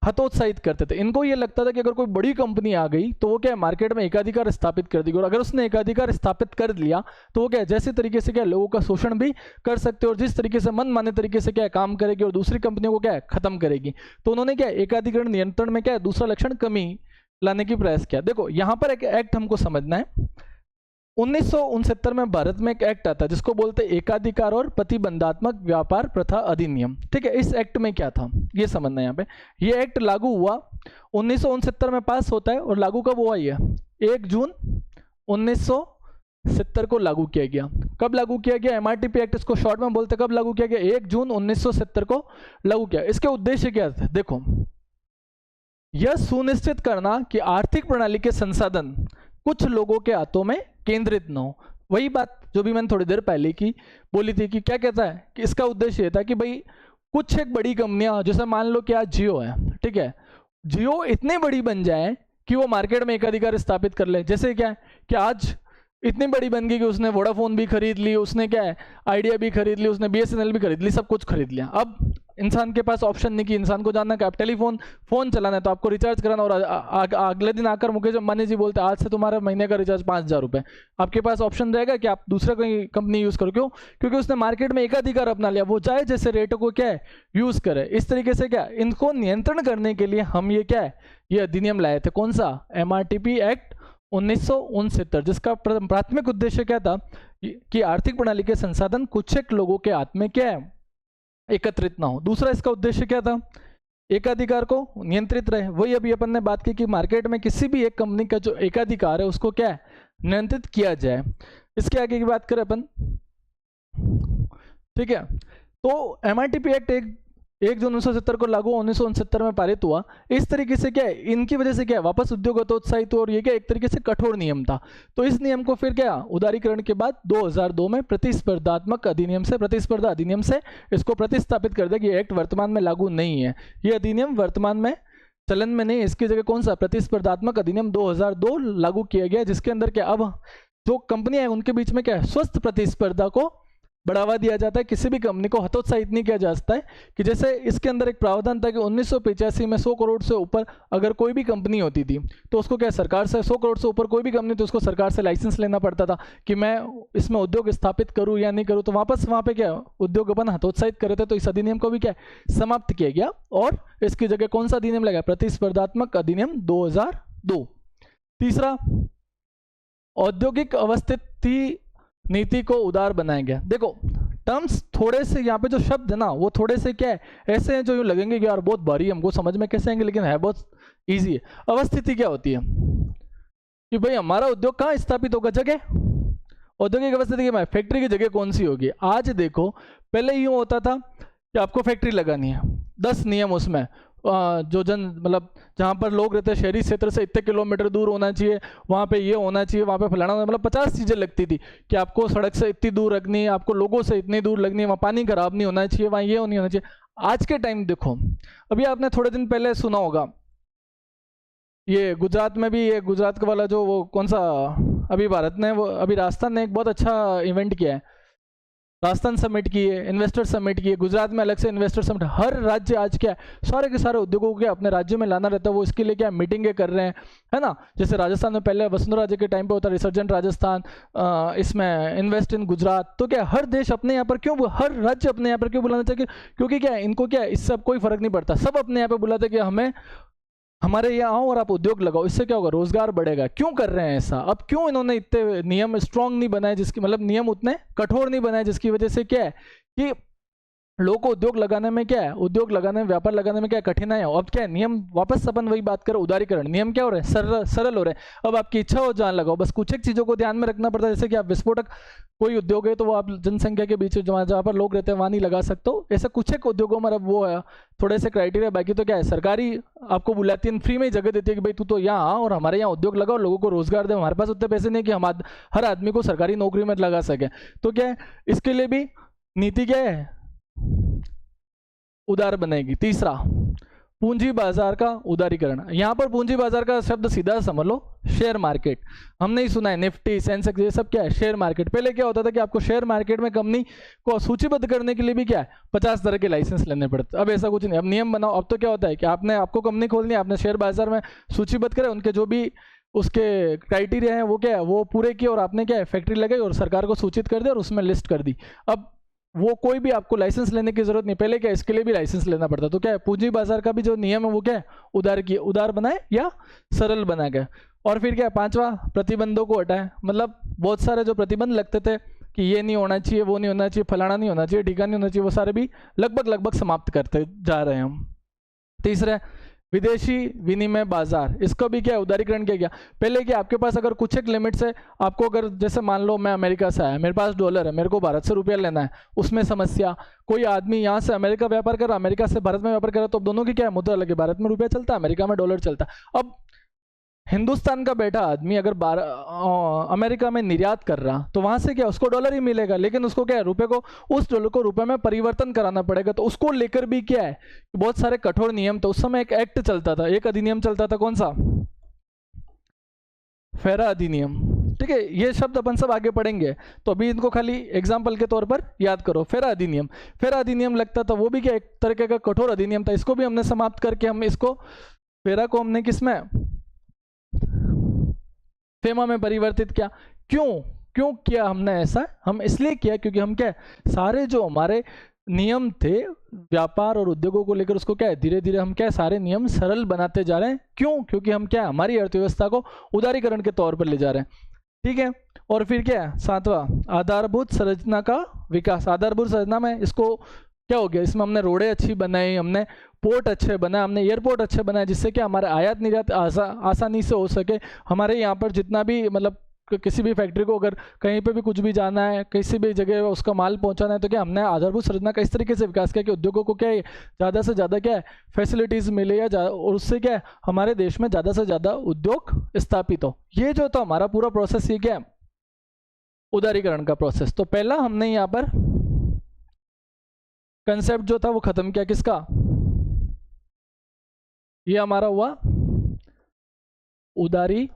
हतोत्साहित करते थे, इनको ये लगता था कि अगर कोई बड़ी कंपनी आ गई तो वो क्या मार्केट में एकाधिकार स्थापित कर देगी और अगर उसने एकाधिकार स्थापित कर लिया तो वो क्या जैसे तरीके से क्या लोगों का शोषण भी कर सकते और जिस तरीके से मनमाने तरीके से क्या काम करेगी और दूसरी कंपनियों को क्या खत्म करेगी। तो उन्होंने क्या एकाधिकरण नियंत्रण में क्या दूसरा लक्षण कमी लाने की प्रयास किया। देखो यहाँ पर एक एक्ट हमको समझना है, 1969 में भारत में एक एक्ट आता है जिसको बोलते हैं एकाधिकार और प्रतिबंधात्मक व्यापार प्रथा अधिनियम। ठीक है, इस एक्ट में क्या था ये समझना है। यहाँ पे ये एक्ट लागू हुआ 1969 में पास होता है और लागू कब हुआ, ये 1 जून 1970 को लागू किया गया। कब लागू किया गया, एमआरटीपी एक्ट इसको शॉर्ट में बोलते हैं। कब लागू किया गया, 1 जून 1970 को लागू किया। इसके उद्देश्य क्या था, देखो यह सुनिश्चित करना कि आर्थिक प्रणाली के संसाधन कुछ लोगों के हाथों में केंद्रित न हो। वही बात जो भी मैंने थोड़ी देर पहले की बोली थी कि क्या कहता है कि इसका उद्देश्य ये था कि भाई कुछ एक बड़ी कंपनियां जैसे मान लो कि आज जियो है, ठीक है, जियो इतनी बड़ी बन जाए कि वो मार्केट में एकाधिकार स्थापित कर ले। जैसे क्या है कि आज इतनी बड़ी बन गई कि उसने वोडाफोन भी खरीद ली, उसने क्या है आइडिया भी खरीद ली, उसने बीएसएनएल भी खरीद ली, सब कुछ खरीद लिया। अब इंसान के पास ऑप्शन नहीं कि इंसान को जानना कि आप फोन चलाना है तो आपको रिचार्ज कराना और अगले दिन आकर मुकेश अंबानी जी बोलते हैं आज से तुम्हारा महीने का रिचार्ज 5,000 रुपये। आपके पास ऑप्शन रहेगा कि आप दूसरा कोई कंपनी यूज़ करो, क्यों, क्योंकि उसने मार्केट में एकाधिकार अपना लिया, वो चाहे जैसे रेटों को क्या है यूज़ करे। इस तरीके से क्या इनको नियंत्रण करने के लिए हम ये क्या है ये अधिनियम लाए थे। कौन सा, एमआरटीपी एक्ट 1969, जिसका प्राथमिक उद्देश्य क्या था कि आर्थिक प्रणाली के संसाधन कुछ एक लोगों के हाथ में क्या है एकत्रित ना हो। दूसरा इसका उद्देश्य क्या था, एकाधिकार को नियंत्रित रहे। वही अभी अपन ने बात की कि मार्केट में किसी भी एक कंपनी का जो एकाधिकार है उसको क्या है नियंत्रित किया जाए। इसके आगे की बात करें अपन, ठीक है। तो MRTP एक्ट 1 जून 1970 को लागू 1969 में पारित हुआ। इस तरीके से क्या है, इनकी वजह से क्या है, वापस उद्योग हतोत्साहित हुआ और ये क्या एक तरीके से कठोर नियम था। तो इस नियम को फिर क्या उदारीकरण के बाद 2002 में प्रतिस्पर्धा अधिनियम से इसको प्रतिस्थापित कर दिया कि एक्ट वर्तमान में लागू नहीं है, ये अधिनियम वर्तमान में चलन में नहीं। इसकी जगह कौन सा प्रतिस्पर्धात्मक अधिनियम 2002 लागू किया गया, जिसके अंदर क्या अब जो कंपनियां हैं उनके बीच में क्या है, स्वस्थ प्रतिस्पर्धा को बढ़ावा दिया जाता है। किसी भी कंपनी को हतोत्साहित नहीं किया जा सकता है कि जैसे इसके अंदर एक प्रावधान था कि 1985 में 100 करोड़ से ऊपर अगर कोई भी कंपनी होती थी तो उसको क्या सरकार से, 100 करोड़ से ऊपर कोई भी कंपनी तो उसको सरकार से लाइसेंस लेना पड़ता था कि मैं इसमें उद्योग स्थापित करूं या नहीं करूं। तो वापस वहां पे क्या उद्योग अपन हतोत्साहित करे थे, तो इस अधिनियम को भी क्या समाप्त किया गया और इसकी जगह कौन सा अधिनियम लगा, प्रतिस्पर्धात्मक अधिनियम 2002। तीसरा, औद्योगिक अवस्थिति नीति को उदार बनाया गया। देखो टर्म्स थोड़े से यहाँ पे जो शब्द है ना वो थोड़े से क्या है ऐसे हैं जो यूँ लगेंगे कि यार बहुत भारी हमको समझ में कैसे आएंगे, लेकिन है बहुत इजी है। अवस्थिति क्या होती है कि भाई हमारा उद्योग कहाँ स्थापित होगा, जगह। औद्योगिक अवस्थिति क्या है, फैक्ट्री की जगह कौन सी होगी। आज देखो पहले यूँ होता था कि आपको फैक्ट्री लगानी है, 10 नियम उसमें जो मतलब जहाँ पर लोग रहते हैं शहरी क्षेत्र से इतने किलोमीटर दूर होना चाहिए, वहाँ पे ये होना चाहिए, वहाँ पे फलाना, मतलब 50 चीज़ें लगती थी कि आपको सड़क से इतनी दूर रखनी है, आपको लोगों से इतनी दूर लगनी है, वहाँ पानी खराब नहीं होना चाहिए, वहाँ ये नहीं होना चाहिए। आज के टाइम देखो, अभी आपने थोड़े दिन पहले सुना होगा ये गुजरात में भी, ये गुजरात का वाला जो वो कौन सा अभी भारत ने वो अभी राजस्थान ने एक बहुत अच्छा इवेंट किया है, राजस्थान समिट की है, इन्वेस्टर समिट की है, गुजरात में अलग से इन्वेस्टर समिट। हर राज्य आज क्या है सारे के सारे उद्योगों को अपने राज्य में लाना रहता है, वो इसके लिए क्या मीटिंगें कर रहे हैं, है ना। जैसे राजस्थान में पहले वसुंधरा राजे के टाइम पे होता है रिसर्जेंट राजस्थान, इसमें इन्वेस्ट इन गुजरात। तो क्या हर देश अपने यहाँ पर क्यों, हर राज्य अपने यहाँ पर क्यों बुलाना चाहिए, क्योंकि क्या है इनको क्या है इससे अब कोई फर्क नहीं पड़ता, सब अपने यहाँ पे बुलाते कि हमें हमारे यहाँ आओ और आप उद्योग लगाओ, इससे क्या होगा रोजगार बढ़ेगा। क्यों कर रहे हैं ऐसा, अब क्यों इन्होंने इतने नियम स्ट्रांग नहीं बनाए, जिसकी मतलब नियम उतने कठोर नहीं बनाए, जिसकी वजह से क्या है कि लोगों को उद्योग लगाने में क्या है, उद्योग लगाने में, व्यापार लगाने में क्या कठिनाई हो। अब क्या है नियम, वापस अपन वही बात करो उदारीकरण, नियम क्या हो रहे हैं सरल हो रहे हैं। अब आपकी इच्छा हो जहाँ लगाओ, बस कुछ एक चीज़ों को ध्यान में रखना पड़ता है, जैसे कि आप विस्फोटक कोई उद्योग है तो वो आप जनसंख्या के बीच जहाँ पर लोग रहते हैं वहाँ नहीं लगा सकते हो, ऐसा कुछ एक उद्योगों में अब वो है थोड़े से क्राइटेरिया। बाकी तो क्या है सरकारी आपको बुलाती है, फ्री में ही जगह देती है कि भाई तू तो यहाँ आ और हमारे यहाँ उद्योग लगाओ, लोगों को रोजगार दे। हमारे पास उतने पैसे नहीं कि हम हर आदमी को सरकारी नौकरी में लगा सके, तो क्या है इसके लिए भी नीति क्या है उदार बनेगी। तीसरा, पूंजी बाजार का उदारीकरण। यहाँ पर पूंजी बाजार का शब्द सीधा समझ लो शेयर मार्केट। हमने ही सुना है निफ्टी, सेंसेक्स, ये सब क्या है शेयर मार्केट। पहले क्या होता था कि आपको शेयर मार्केट में कंपनी को सूचीबद्ध करने के लिए भी क्या है 50 तरह के लाइसेंस लेने पड़ते। अब ऐसा कुछ नहीं, अब नियम बनाओ। अब तो क्या होता है कि आपको कंपनी खोलनी है, आपने शेयर बाजार में सूचीबद्ध करे, उनके जो भी उसके क्राइटेरिया हैं वो क्या है वो पूरे किए और आपने क्या है फैक्ट्री लगाई और सरकार को सूचित कर दी और उसमें लिस्ट कर दी। अब वो कोई भी आपको लाइसेंस लेने की जरूरत नहीं, पहले क्या इसके लिए भी लाइसेंस लेना पड़ता। तो क्या है पूंजी बाजार का भी जो नियम है वो क्या है उदार बनाए या सरल बनाया गया। और फिर क्या है पांचवा, प्रतिबंधों को हटाए। मतलब बहुत सारे जो प्रतिबंध लगते थे कि ये नहीं होना चाहिए, वो नहीं होना चाहिए, फलाना नहीं होना चाहिए, ढीका नहीं होना चाहिए, वो सारे भी लगभग समाप्त करते जा रहे हैं हम। तीसरा, विदेशी विनिमय बाजार, इसको भी क्या उदारीकरण किया गया। पहले क्या आपके पास अगर कुछ एक लिमिट्स है, आपको अगर जैसे मान लो मैं अमेरिका से आया, मेरे पास डॉलर है, मेरे को भारत से रुपया लेना है, उसमें समस्या। कोई आदमी यहाँ से अमेरिका व्यापार कर रहा, अमेरिका से भारत में व्यापार कर रहा, तो दोनों की क्या है मुद्रा लगे, भारत में रुपया चलता है, अमेरिका में डॉलर चलता है। अब हिंदुस्तान का बैठा आदमी अगर अमेरिका में निर्यात कर रहा तो वहां से क्या उसको डॉलर ही मिलेगा, लेकिन उसको क्या है रुपए को, उस डॉलर को रुपए में परिवर्तन कराना पड़ेगा। तो उसको लेकर भी क्या है बहुत सारे कठोर नियम। तो उस समय एक एक्ट चलता था, एक अधिनियम चलता था, कौन सा, फेरा अधिनियम। ठीक है, ये शब्द अपन सब आगे पढ़ेंगे, तो अभी इनको खाली एग्जाम्पल के तौर पर याद करो। फेरा अधिनियम, फेरा अधिनियम लगता था, वो भी क्या एक तरह का कठोर अधिनियम था। इसको भी हमने समाप्त करके हम इसको फेरा को हमने किसमें फेमा में परिवर्तित किया। क्यों किया हमने ऐसा, हम इसलिए किया क्योंकि हम क्या सारे जो हमारे नियम थे व्यापार और उद्योगों को लेकर, उसको क्या है धीरे धीरे हम क्या सारे नियम सरल बनाते जा रहे हैं। क्योंकि हम क्या हमारी अर्थव्यवस्था को उदारीकरण के तौर पर ले जा रहे हैं। ठीक है, और फिर क्या है सातवां, आधारभूत संरचना का विकास। आधारभूत संरचना में इसको क्या हो गया, इसमें हमने रोडें अच्छी बनाई, हमने पोर्ट अच्छे बनाए, हमने एयरपोर्ट अच्छे बनाए, जिससे कि हमारे आयात निर्यात आसानी से हो सके। हमारे यहाँ पर जितना भी मतलब किसी भी फैक्ट्री को अगर कहीं पे भी कुछ भी जाना है, किसी भी जगह उसका माल पहुंचाना है, तो क्या हमने आधारभूत संरचना का इस तरीके से विकास किया कि उद्योगों को क्या है ज़्यादा से ज़्यादा क्या है फैसिलिटीज़ मिले या और उससे क्या है हमारे देश में ज़्यादा से ज़्यादा उद्योग स्थापित हो। ये जो था हमारा पूरा प्रोसेस, ये क्या है उदारीकरण का प्रोसेस। तो पहला हमने यहाँ पर कंसेप्ट जो था वो खत्म किया, किसका, ये हमारा हुआ उदारीकरण।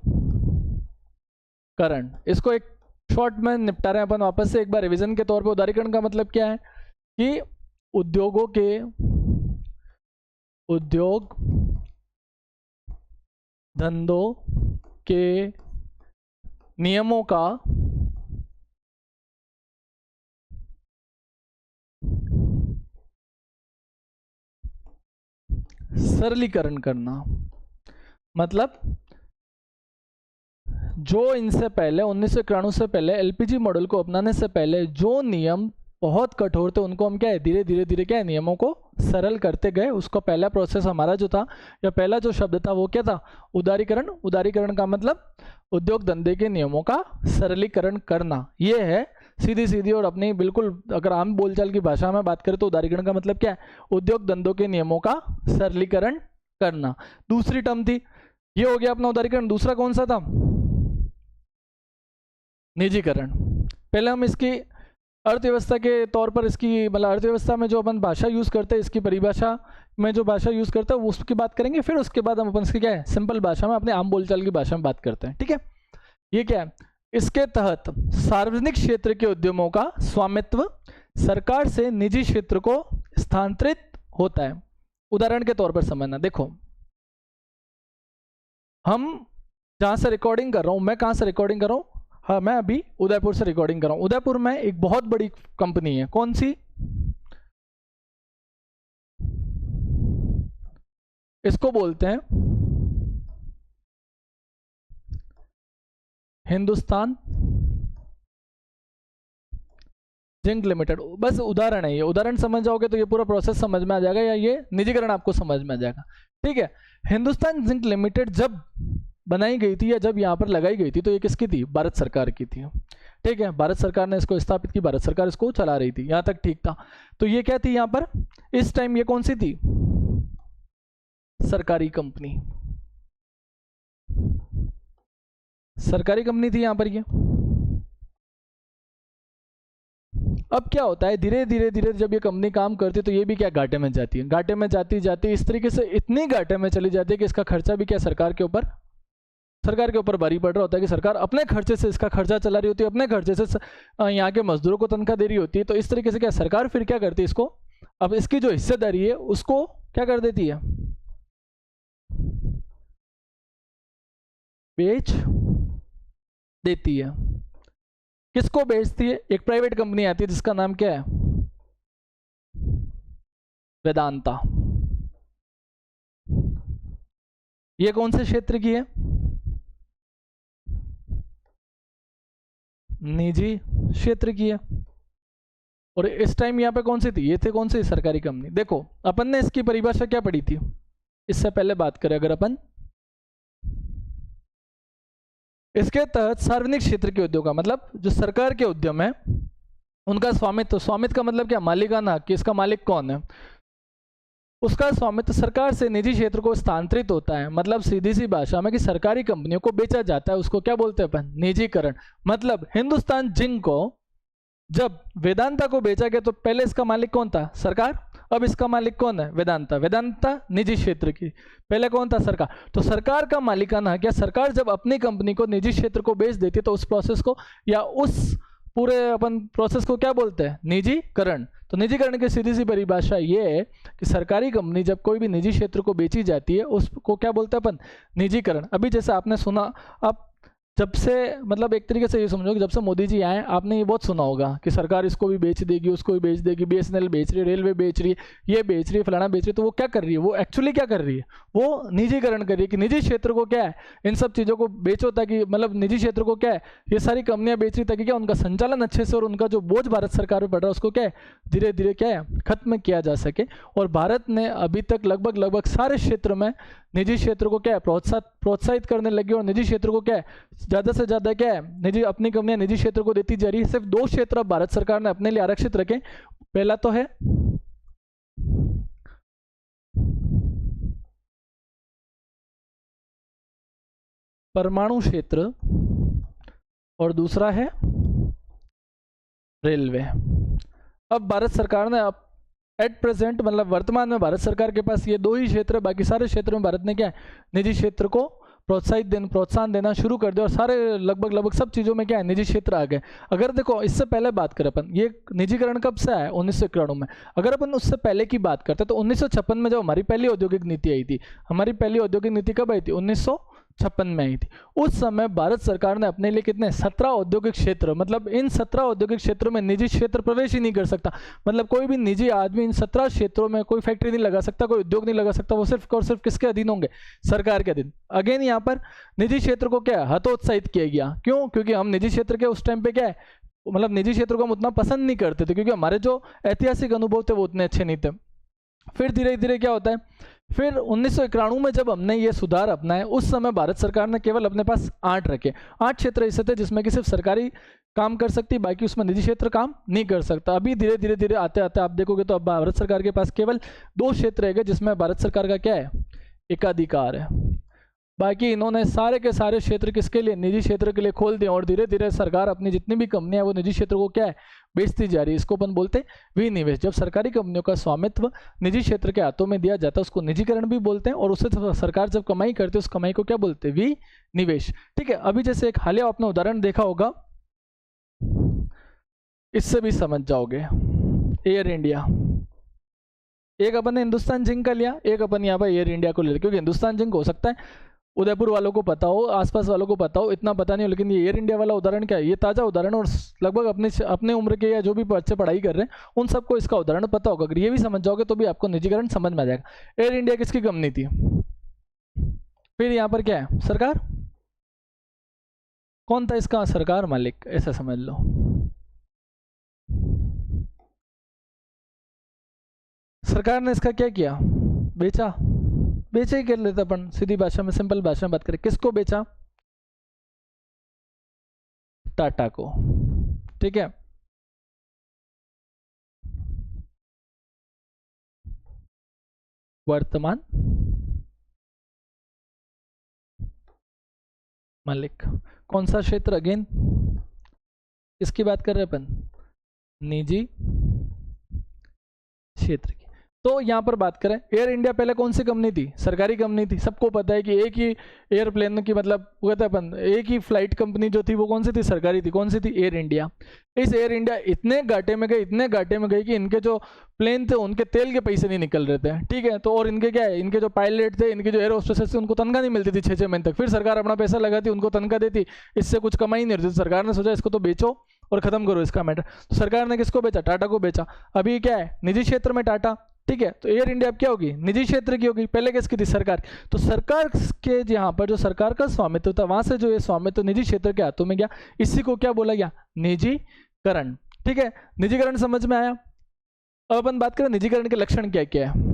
इसको एक शॉर्ट में निपटा रहे हैं अपन वापस से एक बार रिवीजन के तौर पे। उदारीकरण का मतलब क्या है कि उद्योग धंधों के नियमों का सरलीकरण करना। मतलब जो इनसे पहले 1991 से पहले एलपीजी मॉडल को अपनाने से पहले जो नियम बहुत कठोर थे, उनको हम क्या है धीरे धीरे क्या है नियमों को सरल करते गए। उसका पहला प्रोसेस हमारा जो था, या पहला जो शब्द था वो क्या था, उदारीकरण। उदारीकरण का मतलब उद्योग धंधे के नियमों का सरलीकरण करना। ये है सीधी सीधी और अपनी बिल्कुल अगर आम बोलचाल की भाषा में बात करें तो उदारीकरण का मतलब क्या है, उद्योग धंधों के नियमों का सरलीकरण करना। दूसरी टर्म थी, ये हो गया अपना उदारीकरण। दूसरा कौन सा था, निजीकरण। पहले हम इसकी अर्थव्यवस्था के तौर पर इसकी मतलब अर्थव्यवस्था में जो अपन भाषा यूज करते हैं, इसकी परिभाषा में जो भाषा यूज करते हैं उसकी बात करेंगे, फिर उसके बाद हम अपन इसकी क्या है सिंपल भाषा में अपने आम बोलचाल की भाषा में बात करते हैं। ठीक है, ये क्या है, इसके तहत सार्वजनिक क्षेत्र के उद्यमों का स्वामित्व सरकार से निजी क्षेत्र को स्थानांतरित होता है। उदाहरण के तौर पर समझना, देखो हम जहां से रिकॉर्डिंग कर रहा हूं, मैं कहां से रिकॉर्डिंग कर रहा हूं, हाँ मैं अभी उदयपुर से रिकॉर्डिंग कर रहा हूं। उदयपुर में एक बहुत बड़ी कंपनी है, कौन सी, इसको बोलते हैं हिंदुस्तान जिंक लिमिटेड। बस उदाहरण है, ये उदाहरण समझ जाओगे तो ये पूरा प्रोसेस समझ में आ जाएगा, या ये निजीकरण आपको समझ में आ जाएगा। ठीक है, हिंदुस्तान जिंक लिमिटेड जब बनाई गई थी या जब यहाँ पर लगाई गई थी तो ये किसकी थी, भारत सरकार की थी। ठीक है, भारत सरकार ने इसको स्थापित की, भारत सरकार इसको चला रही थी, यहाँ तक ठीक था। तो ये क्या थी यहाँ पर इस टाइम, ये कौन सी थी, सरकारी कंपनी, सरकारी कंपनी थी यहाँ पर ये। अब क्या होता है, धीरे धीरे जब ये कंपनी काम करती है तो ये भी क्या घाटे में जाती है, घाटे में जाती जाती इस तरीके से इतनी घाटे में चली जाती है कि इसका खर्चा भी क्या सरकार के ऊपर भारी पड़ रहा होता है, कि सरकार अपने खर्चे से इसका खर्चा चला रही होती है, अपने खर्चे से यहाँ के मजदूरों को तनख्वाह दे रही होती है। तो इस तरीके से क्या सरकार फिर क्या करती है, इसको अब इसकी जो हिस्सेदारी है उसको क्या कर देती है, बेच देती है। किसको बेचती है, एक प्राइवेट कंपनी आती है जिसका नाम क्या है, वेदांता। ये कौन से क्षेत्र की है, निजी क्षेत्र की है। और इस टाइम यहाँ पे कौन सी थी, ये थे कौन सी, सरकारी कंपनी। देखो अपन ने इसकी परिभाषा क्या पढ़ी थी, इससे पहले बात करें अगर अपन, इसके तहत सार्वजनिक क्षेत्र के उद्योग का मतलब जो सरकार के उद्यम है उनका स्वामित्व, स्वामित्व का मतलब क्या, मालिकाना हक, कि इसका मालिक कौन है, उसका स्वामित्व सरकार से निजी क्षेत्र को स्थानांतरित होता है। मतलब सीधी सी भाषा में कि सरकारी कंपनियों को बेचा जाता है, उसको क्या बोलते हैं अपन, निजीकरण। मतलब हिंदुस्तान जिंक को जब वेदांता को बेचा गया तो पहले इसका मालिक कौन था, सरकार। अब इसका मालिक कौन है, वेदांता। वेदांता निजी क्षेत्र की, पहले कौन था, सरकार। तो सरकार का मालिकाना है क्या, सरकार जब अपनी कंपनी को निजी क्षेत्र को बेच देती है तो उस प्रोसेस को या उस पूरे अपन प्रोसेस को क्या बोलते हैं, निजीकरण। तो निजीकरण की सीधी सी परिभाषा ये है कि सरकारी कंपनी जब कोई भी निजी क्षेत्र को बेची जाती है उसको क्या बोलते हैं अपन, निजीकरण। अभी जैसे आपने सुना, आप जब से मतलब एक तरीके से ये समझो कि जब से मोदी जी आए आपने ये बहुत सुना होगा कि सरकार इसको भी बेच देगी, उसको भी बेच देगी, बीएसएनएल बेच रही है, रेलवे बेच रही है, ये बेच रही है, फलाना बेच रही है। तो वो क्या कर रही है, वो एक्चुअली क्या कर रही है, वो निजीकरण कर रही है कि निजी क्षेत्र को क्या है, इन सब चीज़ों को बेचो ताकि मतलब निजी क्षेत्र को क्या है, ये सारी कंपनियां बेच रही ताकि क्या उनका संचालन अच्छे से और उनका जो बोझ भारत सरकार पर पड़ रहा है उसको क्या है धीरे धीरे क्या है खत्म किया जा सके। और भारत ने अभी तक लगभग सारे क्षेत्र में निजी क्षेत्र को क्या है प्रोत्साहित करने लगी और निजी क्षेत्र को क्या है ज्यादा से ज्यादा क्या है, निजी अपनी कंपनियां निजी क्षेत्र को देती जा रही है। सिर्फ 2 क्षेत्र अब भारत सरकार ने अपने लिए आरक्षित रखे। पहला तो है परमाणु क्षेत्र और दूसरा है रेलवे। अब भारत सरकार ने एट प्रेजेंट मतलब वर्तमान में भारत सरकार के पास ये 2 ही क्षेत्र, बाकी सारे क्षेत्रों में भारत ने क्या है, निजी क्षेत्र को प्रोत्साहन देना शुरू कर दिया और सारे लगभग सब चीज़ों में क्या है, निजी क्षेत्र आ गए। अगर देखो इससे पहले बात करें अपन, ये निजीकरण कब से आया, 1991 में। अगर अपन उससे पहले की बात करते तो 1956 में जब हमारी पहली औद्योगिक नीति आई थी, हमारी पहली औद्योगिक नीति कब आई थी, 1956 में आई थी। उस समय भारत सरकार ने अपने लिए कितने 17 औद्योगिक क्षेत्र, मतलब इन 17 औद्योगिक क्षेत्रों में निजी क्षेत्र प्रवेश ही नहीं कर सकता। मतलब कोई भी निजी आदमी इन 17 क्षेत्रों में कोई फैक्ट्री नहीं लगा सकता, कोई उद्योग नहीं लगा सकता। वो सिर्फ और सिर्फ किसके अधीन होंगे, सरकार के अधीन। अगेन यहाँ पर निजी क्षेत्र को क्या हतोत्साहित किया गया। क्यों? क्योंकि हम निजी क्षेत्र के उस टाइम पे क्या है, मतलब निजी क्षेत्र को हम उतना पसंद नहीं करते थे, क्योंकि हमारे जो ऐतिहासिक अनुभव थे वो उतने अच्छे नहीं थे। फिर धीरे धीरे क्या होता है, फिर 1991 में जब हमने ये सुधार अपनाए, उस समय भारत सरकार ने केवल अपने पास 8 रखे। 8 क्षेत्र ऐसे थे जिसमें कि सिर्फ सरकारी काम कर सकती, बाकी उसमें निजी क्षेत्र काम नहीं कर सकता। अभी धीरे धीरे आते आते आप देखोगे तो अब भारत सरकार के पास केवल 2 क्षेत्र रहेंगे जिसमें भारत सरकार का क्या है, एकाधिकार है। बाकी इन्होंने सारे के सारे क्षेत्र किसके लिए, निजी क्षेत्र के लिए खोल दिए। और धीरे धीरे सरकार अपनी जितनी भी कंपनियां वो निजी क्षेत्र को क्या है, बेचती जा रही है। इसको अपन बोलते विनिवेश। जब सरकारी कंपनियों का स्वामित्व निजी क्षेत्र के हाथों में दिया जाता है उसको निजीकरण भी बोलते हैं, और उससे सरकार जब कमाई करती है उस कमाई को क्या बोलते हैं, विनिवेश। ठीक है, अभी जैसे एक हालिया आपने उदाहरण देखा होगा, इससे भी समझ जाओगे। एयर इंडिया, एक अपन ने हिंदुस्तान जिंक का लिया, एक अपन यहाँ पर एयर इंडिया को ले लिया। क्योंकि हिंदुस्तान जिंक हो सकता है उदयपुर वालों को पता हो, आसपास वालों को पता हो, इतना पता नहीं हो, लेकिन ये एयर इंडिया वाला उदाहरण क्या है, ये ताज़ा उदाहरण, और लगभग अपने उम्र के या जो भी बच्चे पढ़ाई कर रहे हैं उन सबको इसका उदाहरण पता होगा। अगर ये भी समझ जाओगे तो भी आपको निजीकरण समझ में आ जाएगा। एयर इंडिया किसकी कंपनी थी? फिर यहाँ पर क्या है, सरकार। कौन था इसका सरकार मालिक, ऐसा समझ लो। सरकार ने इसका क्या किया, बेचा ही कर लेते अपन, सीधी भाषा में सिंपल भाषा में बात करें। किसको बेचा? टाटा को। ठीक है, वर्तमान मालिक। कौन सा क्षेत्र? अगेन इसकी बात कर रहे हैं अपन, निजी क्षेत्र की। तो यहाँ पर बात करें, एयर इंडिया पहले कौन सी कंपनी थी, सरकारी कंपनी थी। सबको पता है कि एक ही एयरप्लेन की मतलब वो कहते हैं अपन, एक ही फ्लाइट कंपनी जो थी वो कौन सी थी, सरकारी थी। कौन सी थी? Air India. इस एयर इंडिया इतने घाटे में गई कि इनके जो प्लेन थे उनके तेल के पैसे नहीं निकल रहे थे। ठीक है, तो और इनके क्या है, इनके जो पायलट थे, इनके जो एयर होस्टेसेस थे, उनको तनख्वाह नहीं मिलती थी 6-6 महीने तक। फिर सरकार अपना पैसा लगाती, उनको तनख्वाह देती, इससे कुछ कमाई नहीं होती। सरकार ने सोचा इसको तो बेचो और खत्म करो इसका मैटर। तो सरकार ने किसको बेचा? टाटा को बेचा। अभी क्या है, निजी क्षेत्र में टाटा। ठीक है, तो एयर इंडिया अब क्या होगी, निजी क्षेत्र की होगी। पहले किसकी थी? सरकार। तो सरकार के यहाँ पर जो सरकार का स्वामित्व था, वहां से जो ये स्वामित्व निजी क्षेत्र के हाथों में गया, इसी को क्या बोला गया, निजीकरण। ठीक है, निजीकरण समझ में आया। अब अपन बात करें निजीकरण के लक्षण क्या क्या है।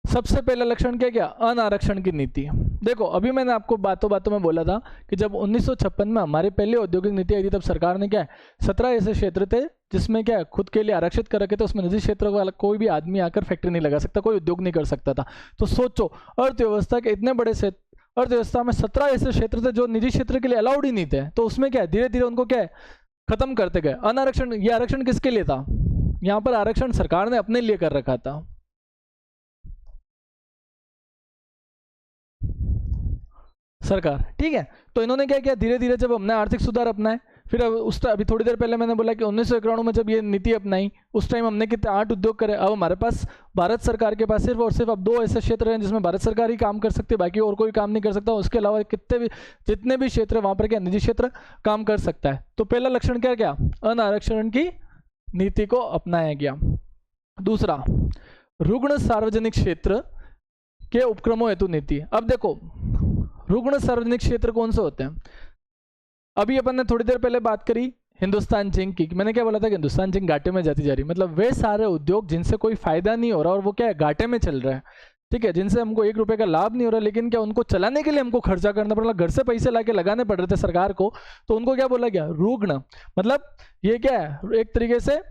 सबसे पहला लक्षण क्या, अनारक्षण की नीति। देखो अभी मैंने आपको बातों बातों में बोला था कि जब 1956 में हमारी पहली औद्योगिक नीति आई थी, तब सरकार ने क्या है 17 ऐसे क्षेत्र थे जिसमें क्या है खुद के लिए आरक्षित कर रखे थे। उसमें निजी क्षेत्र वाला कोई भी आदमी आकर फैक्ट्री नहीं लगा सकता, कोई उद्योग नहीं कर सकता था। तो सोचो, अर्थव्यवस्था के इतने बड़े से अर्थव्यवस्था में 17 ऐसे क्षेत्र थे जो निजी क्षेत्र के लिए अलाउड ही नहीं थे। तो उसमें क्या है धीरे धीरे उनको क्या है खत्म करते गए। अनारक्षण, ये आरक्षण किसके लिए था? यहाँ पर आरक्षण सरकार ने अपने लिए कर रखा था। सरकार, ठीक है। तो इन्होंने क्या किया, धीरे धीरे जब हमने आर्थिक सुधार अपनाए, फिर अभी थोड़ी देर पहले मैंने बोला कि 1991 में जब ये नीति अपनाई, उस टाइम हमने कितने 8 उद्योग करे। अब हमारे पास भारत सरकार के पास सिर्फ और सिर्फ अब 2 ऐसे क्षेत्र हैं जिसमें भारत सरकार ही काम कर सकती है, बाकी और कोई काम नहीं कर सकता। उसके अलावा कितने भी जितने भी क्षेत्र वहां पर क्या निजी क्षेत्र काम कर सकता है। तो पहला लक्षण क्या क्या, अनारक्षण की नीति को अपनाया गया। दूसरा, रुग्ण सार्वजनिक क्षेत्र के उपक्रमों हेतु नीति। अब देखो रुग्ण सार्वजनिक क्षेत्र कौन से होते हैं? अभी अपन ने थोड़ी देर पहले बात करी हिंदुस्तान जिंक की। मैंने क्या बोला था कि हिंदुस्तान जिंक घाटे में जाती जा रही, मतलब वे सारे उद्योग जिनसे कोई फायदा नहीं हो रहा और वो क्या है घाटे में चल रहा है। ठीक है, जिनसे हमको 1 रुपए का लाभ नहीं हो रहा, लेकिन क्या उनको चलाने के लिए हमको खर्चा करना पड़ रहा, घर से पैसे लाके लगाने पड़ रहे थे सरकार को, तो उनको क्या बोला गया, रुग्ण। मतलब ये क्या है, एक तरीके से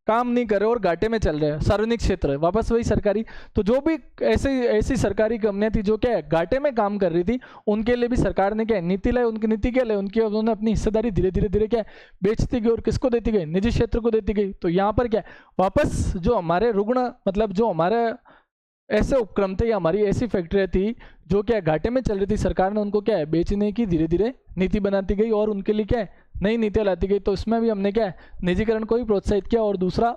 काम नहीं कर रहे और घाटे में चल रहे हैं, सार्वजनिक क्षेत्र है, वापस वही सरकारी। तो जो भी ऐसी सरकारी कंपनियां थी जो क्या है घाटे में काम कर रही थी, उनके लिए भी सरकार ने क्या नीति लाई, उनकी नीति क्या लाई, उन्होंने अपनी हिस्सेदारी धीरे धीरे धीरे क्या बेचती गई और किसको देती गई, निजी क्षेत्र को देती गई। तो यहाँ पर क्या वापस जो हमारे रुग्ण, मतलब जो हमारे ऐसे उपक्रम थे या हमारी ऐसी फैक्ट्रियाँ थी जो क्या घाटे में चल रही थी, सरकार ने उनको क्या है बेचने की धीरे धीरे नीति बनाती गई और उनके लिए क्या है नई नीतियाँ लाती गई। तो इसमें भी हमने क्या है निजीकरण को ही प्रोत्साहित किया। और दूसरा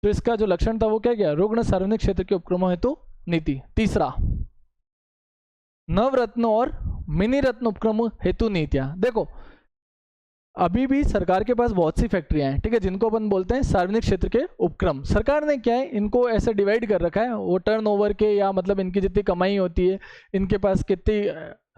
जो इसका जो लक्षण था वो क्या गया, रुग्ण सार्वजनिक क्षेत्र के उपक्रमों हेतु नीति। तीसरा, नवरत्न और मिनी रत्न उपक्रम हेतु नीतियाँ। देखो अभी भी सरकार के पास बहुत सी फैक्ट्रियां हैं, ठीक है, जिनको अपन बोलते हैं सार्वजनिक क्षेत्र के उपक्रम। सरकार ने क्या है इनको ऐसे डिवाइड कर रखा है, वो टर्नओवर के या मतलब इनकी जितनी कमाई होती है, इनके पास कितनी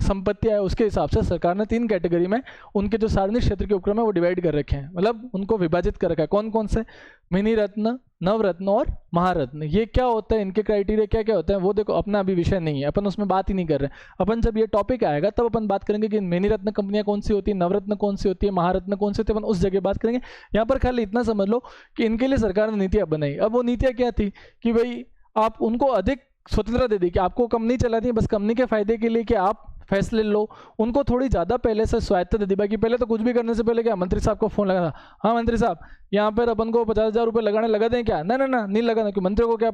संपत्तियां है, उसके हिसाब से सरकार ने 3 कैटेगरी में उनके जो सार्वजनिक क्षेत्र के उपक्रम है वो डिवाइड कर रखे हैं, मतलब उनको विभाजित कर रखा है। कौन कौन से, मिनी रत्न, नवरत्न और महारत्न। ये क्या होता है, इनके क्राइटेरिया क्या क्या होते हैं वो देखो अपना अभी विषय नहीं है, अपन उसमें बात ही नहीं कर रहे। अपन जब ये टॉपिक आएगा तब अपन बात करेंगे कि मिनी रत्न कंपनियां कौन सी होती है, नवरत्न कौन सी होती है, महारत्न कौन सी होती है, अपन उस जगह बात करेंगे। यहाँ पर खाली इतना समझ लो कि इनके लिए सरकार ने नीतियां बनाई। अब वो नीतियां क्या थी कि भाई आप उनको अधिक स्वतंत्रता दे दी कि आपको कंपनी चलाती है, बस कंपनी के फायदे के लिए कि आप फैसले लो। उनको थोड़ी ज़्यादा पहले से स्वायत्तता दे दी। बाकी पहले तो कुछ भी करने से पहले क्या मंत्री साहब को फोन लगा था, हाँ मंत्री साहब यहाँ पर अपन को 50,000 रुपये लगाने लगा दें क्या, ना ना ना नहीं लगाना, क्योंकि मंत्री को क्या,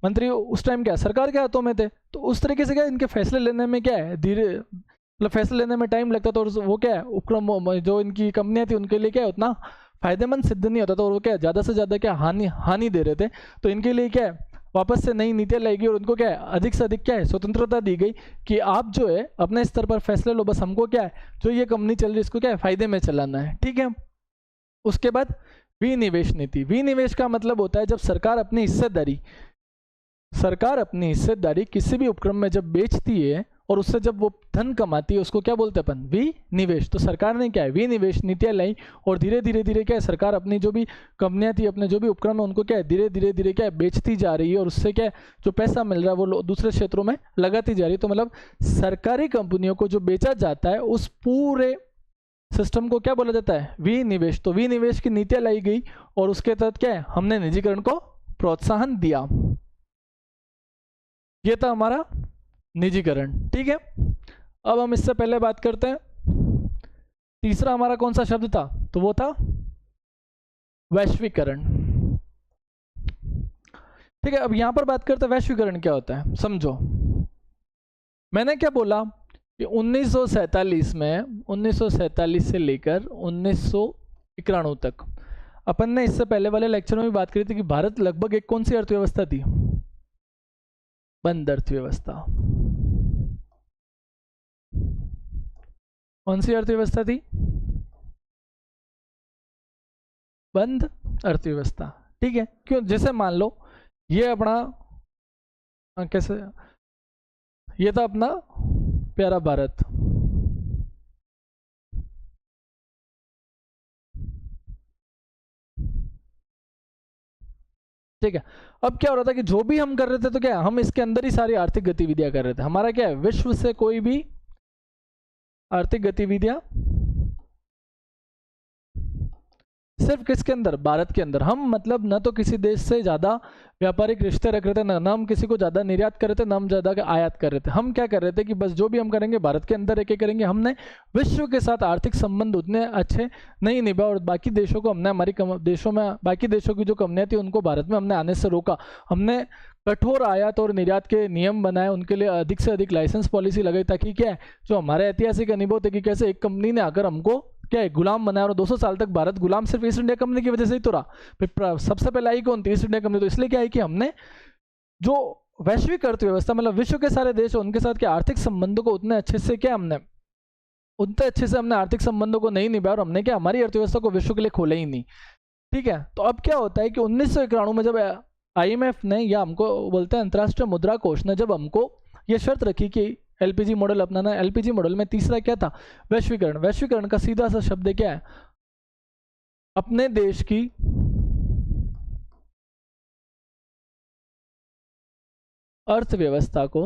मंत्री उस टाइम क्या सरकार के हाथों में थे। तो उस तरीके से क्या इनके फैसले लेने में क्या है धीरे, मतलब फैसले लेने में टाइम लगता था और वो क्या है उपक्रम जो इनकी कंपनियां थी उनके लिए क्या उतना फायदेमंद सिद्ध नहीं होता था और वो क्या ज़्यादा से ज़्यादा क्या हानि दे रहे थे। तो इनके लिए क्या है वापस से नई नीतियाँ लाई गई और उनको क्या है अधिक से अधिक क्या है स्वतंत्रता दी गई कि आप जो है अपने स्तर पर फैसले लो, बस हमको क्या है जो ये कंपनी चल रही है इसको क्या है फायदे में चलाना है, ठीक है। उसके बाद विनिवेश नीति। विनिवेश का मतलब होता है जब सरकार अपनी हिस्सेदारी किसी भी उपक्रम में जब बेचती है और उससे जब वो धन कमाती है उसको क्या बोलते हैं अपन, विनिवेश। तो सरकार ने क्या है विनिवेश नीतियाँ लाई और धीरे धीरे क्या है सरकार अपनी जो भी कंपनियां थी, अपने जो भी उपक्रम है उनको क्या है धीरे धीरे क्या है बेचती जा रही है और उससे क्या है जो पैसा मिल रहा है वो दूसरे क्षेत्रों में लगाती जा रही है। तो मतलब सरकारी कंपनियों को जो बेचा जाता है उस पूरे सिस्टम को क्या बोला जाता है, विनिवेश। तो विनिवेश की नीतियाँ लाई गई और उसके तहत क्या है हमने निजीकरण को प्रोत्साहन दिया। ये था हमारा निजीकरण, ठीक है। अब हम इससे पहले बात करते हैं तीसरा हमारा कौन सा शब्द था, तो वो था वैश्वीकरण, ठीक है। अब यहां पर बात करते हैं वैश्वीकरण क्या होता है, समझो। मैंने क्या बोला कि 1947 से लेकर 1991 तक अपन ने इससे पहले वाले लेक्चर में भी बात करी थी कि भारत लगभग एक कौन सी अर्थव्यवस्था थी, बंद अर्थव्यवस्था। कौन सी अर्थव्यवस्था थी, बंद अर्थव्यवस्था, ठीक है। क्यों, जैसे मान लो ये अपना कैसे, ये था अपना प्यारा भारत, ठीक है। अब क्या हो रहा था कि जो भी हम कर रहे थे तो क्या हम इसके अंदर ही सारी आर्थिक गतिविधियां कर रहे थे। हमारा क्या है विश्व से कोई भी आर्थिक गतिविधियां सिर्फ किसके अंदर, भारत के अंदर। हम मतलब न तो किसी देश से ज़्यादा व्यापारिक रिश्ते रख रहे थे, न हम किसी को ज़्यादा निर्यात कर रहे थे, न हम ज़्यादा आयात कर रहे थे। हम क्या कर रहे थे कि बस जो भी हम करेंगे भारत के अंदर एक करेंगे। हमने विश्व के साथ आर्थिक संबंध उतने अच्छे नहीं निभाए और बाकी देशों को हमने हमारी देशों में बाकी देशों की जो कंपनियाँ थी उनको भारत में हमने आने से रोका। हमने कठोर आयात और निर्यात के नियम बनाए, उनके लिए अधिक से अधिक लाइसेंस पॉलिसी लगाई, ताकि क्या है जो हमारे ऐतिहासिक अनुभव थे कि कैसे एक कंपनी ने आकर हमको क्या है गुलाम बनाया और 200 साल तक भारत गुलाम सिर्फ ईस्ट इंडिया कंपनी की वजह से ही तो रहा। सबसे पहले आई कौन थी, ईस्ट इंडिया कंपनी। तो इसलिए क्या है कि हमने जो वैश्विक अर्थव्यवस्था मतलब विश्व के सारे देश उनके साथ के आर्थिक संबंधों को उतने अच्छे से हमने आर्थिक संबंधों को नहीं निभाया और हमने क्या हमारी अर्थव्यवस्था को विश्व के लिए खोला ही नहीं, ठीक है। तो अब क्या होता है कि 1991 में जब IMF ने या हमको बोलते हैं अंतर्राष्ट्रीय मुद्रा कोष ने जब हमको ये शर्त रखी कि LPG मॉडल अपनाना है, LPG मॉडल में तीसरा क्या था, वैश्वीकरण। वैश्वीकरण का सीधा सा शब्द क्या है, अपने देश की अर्थव्यवस्था को,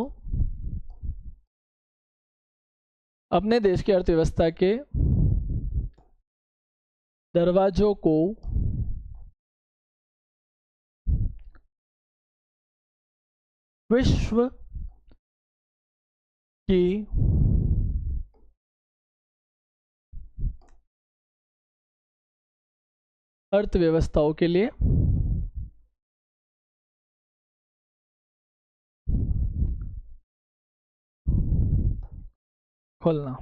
अपने देश की अर्थव्यवस्था के दरवाजों को विश्व की अर्थव्यवस्थाओं के लिए खोलना।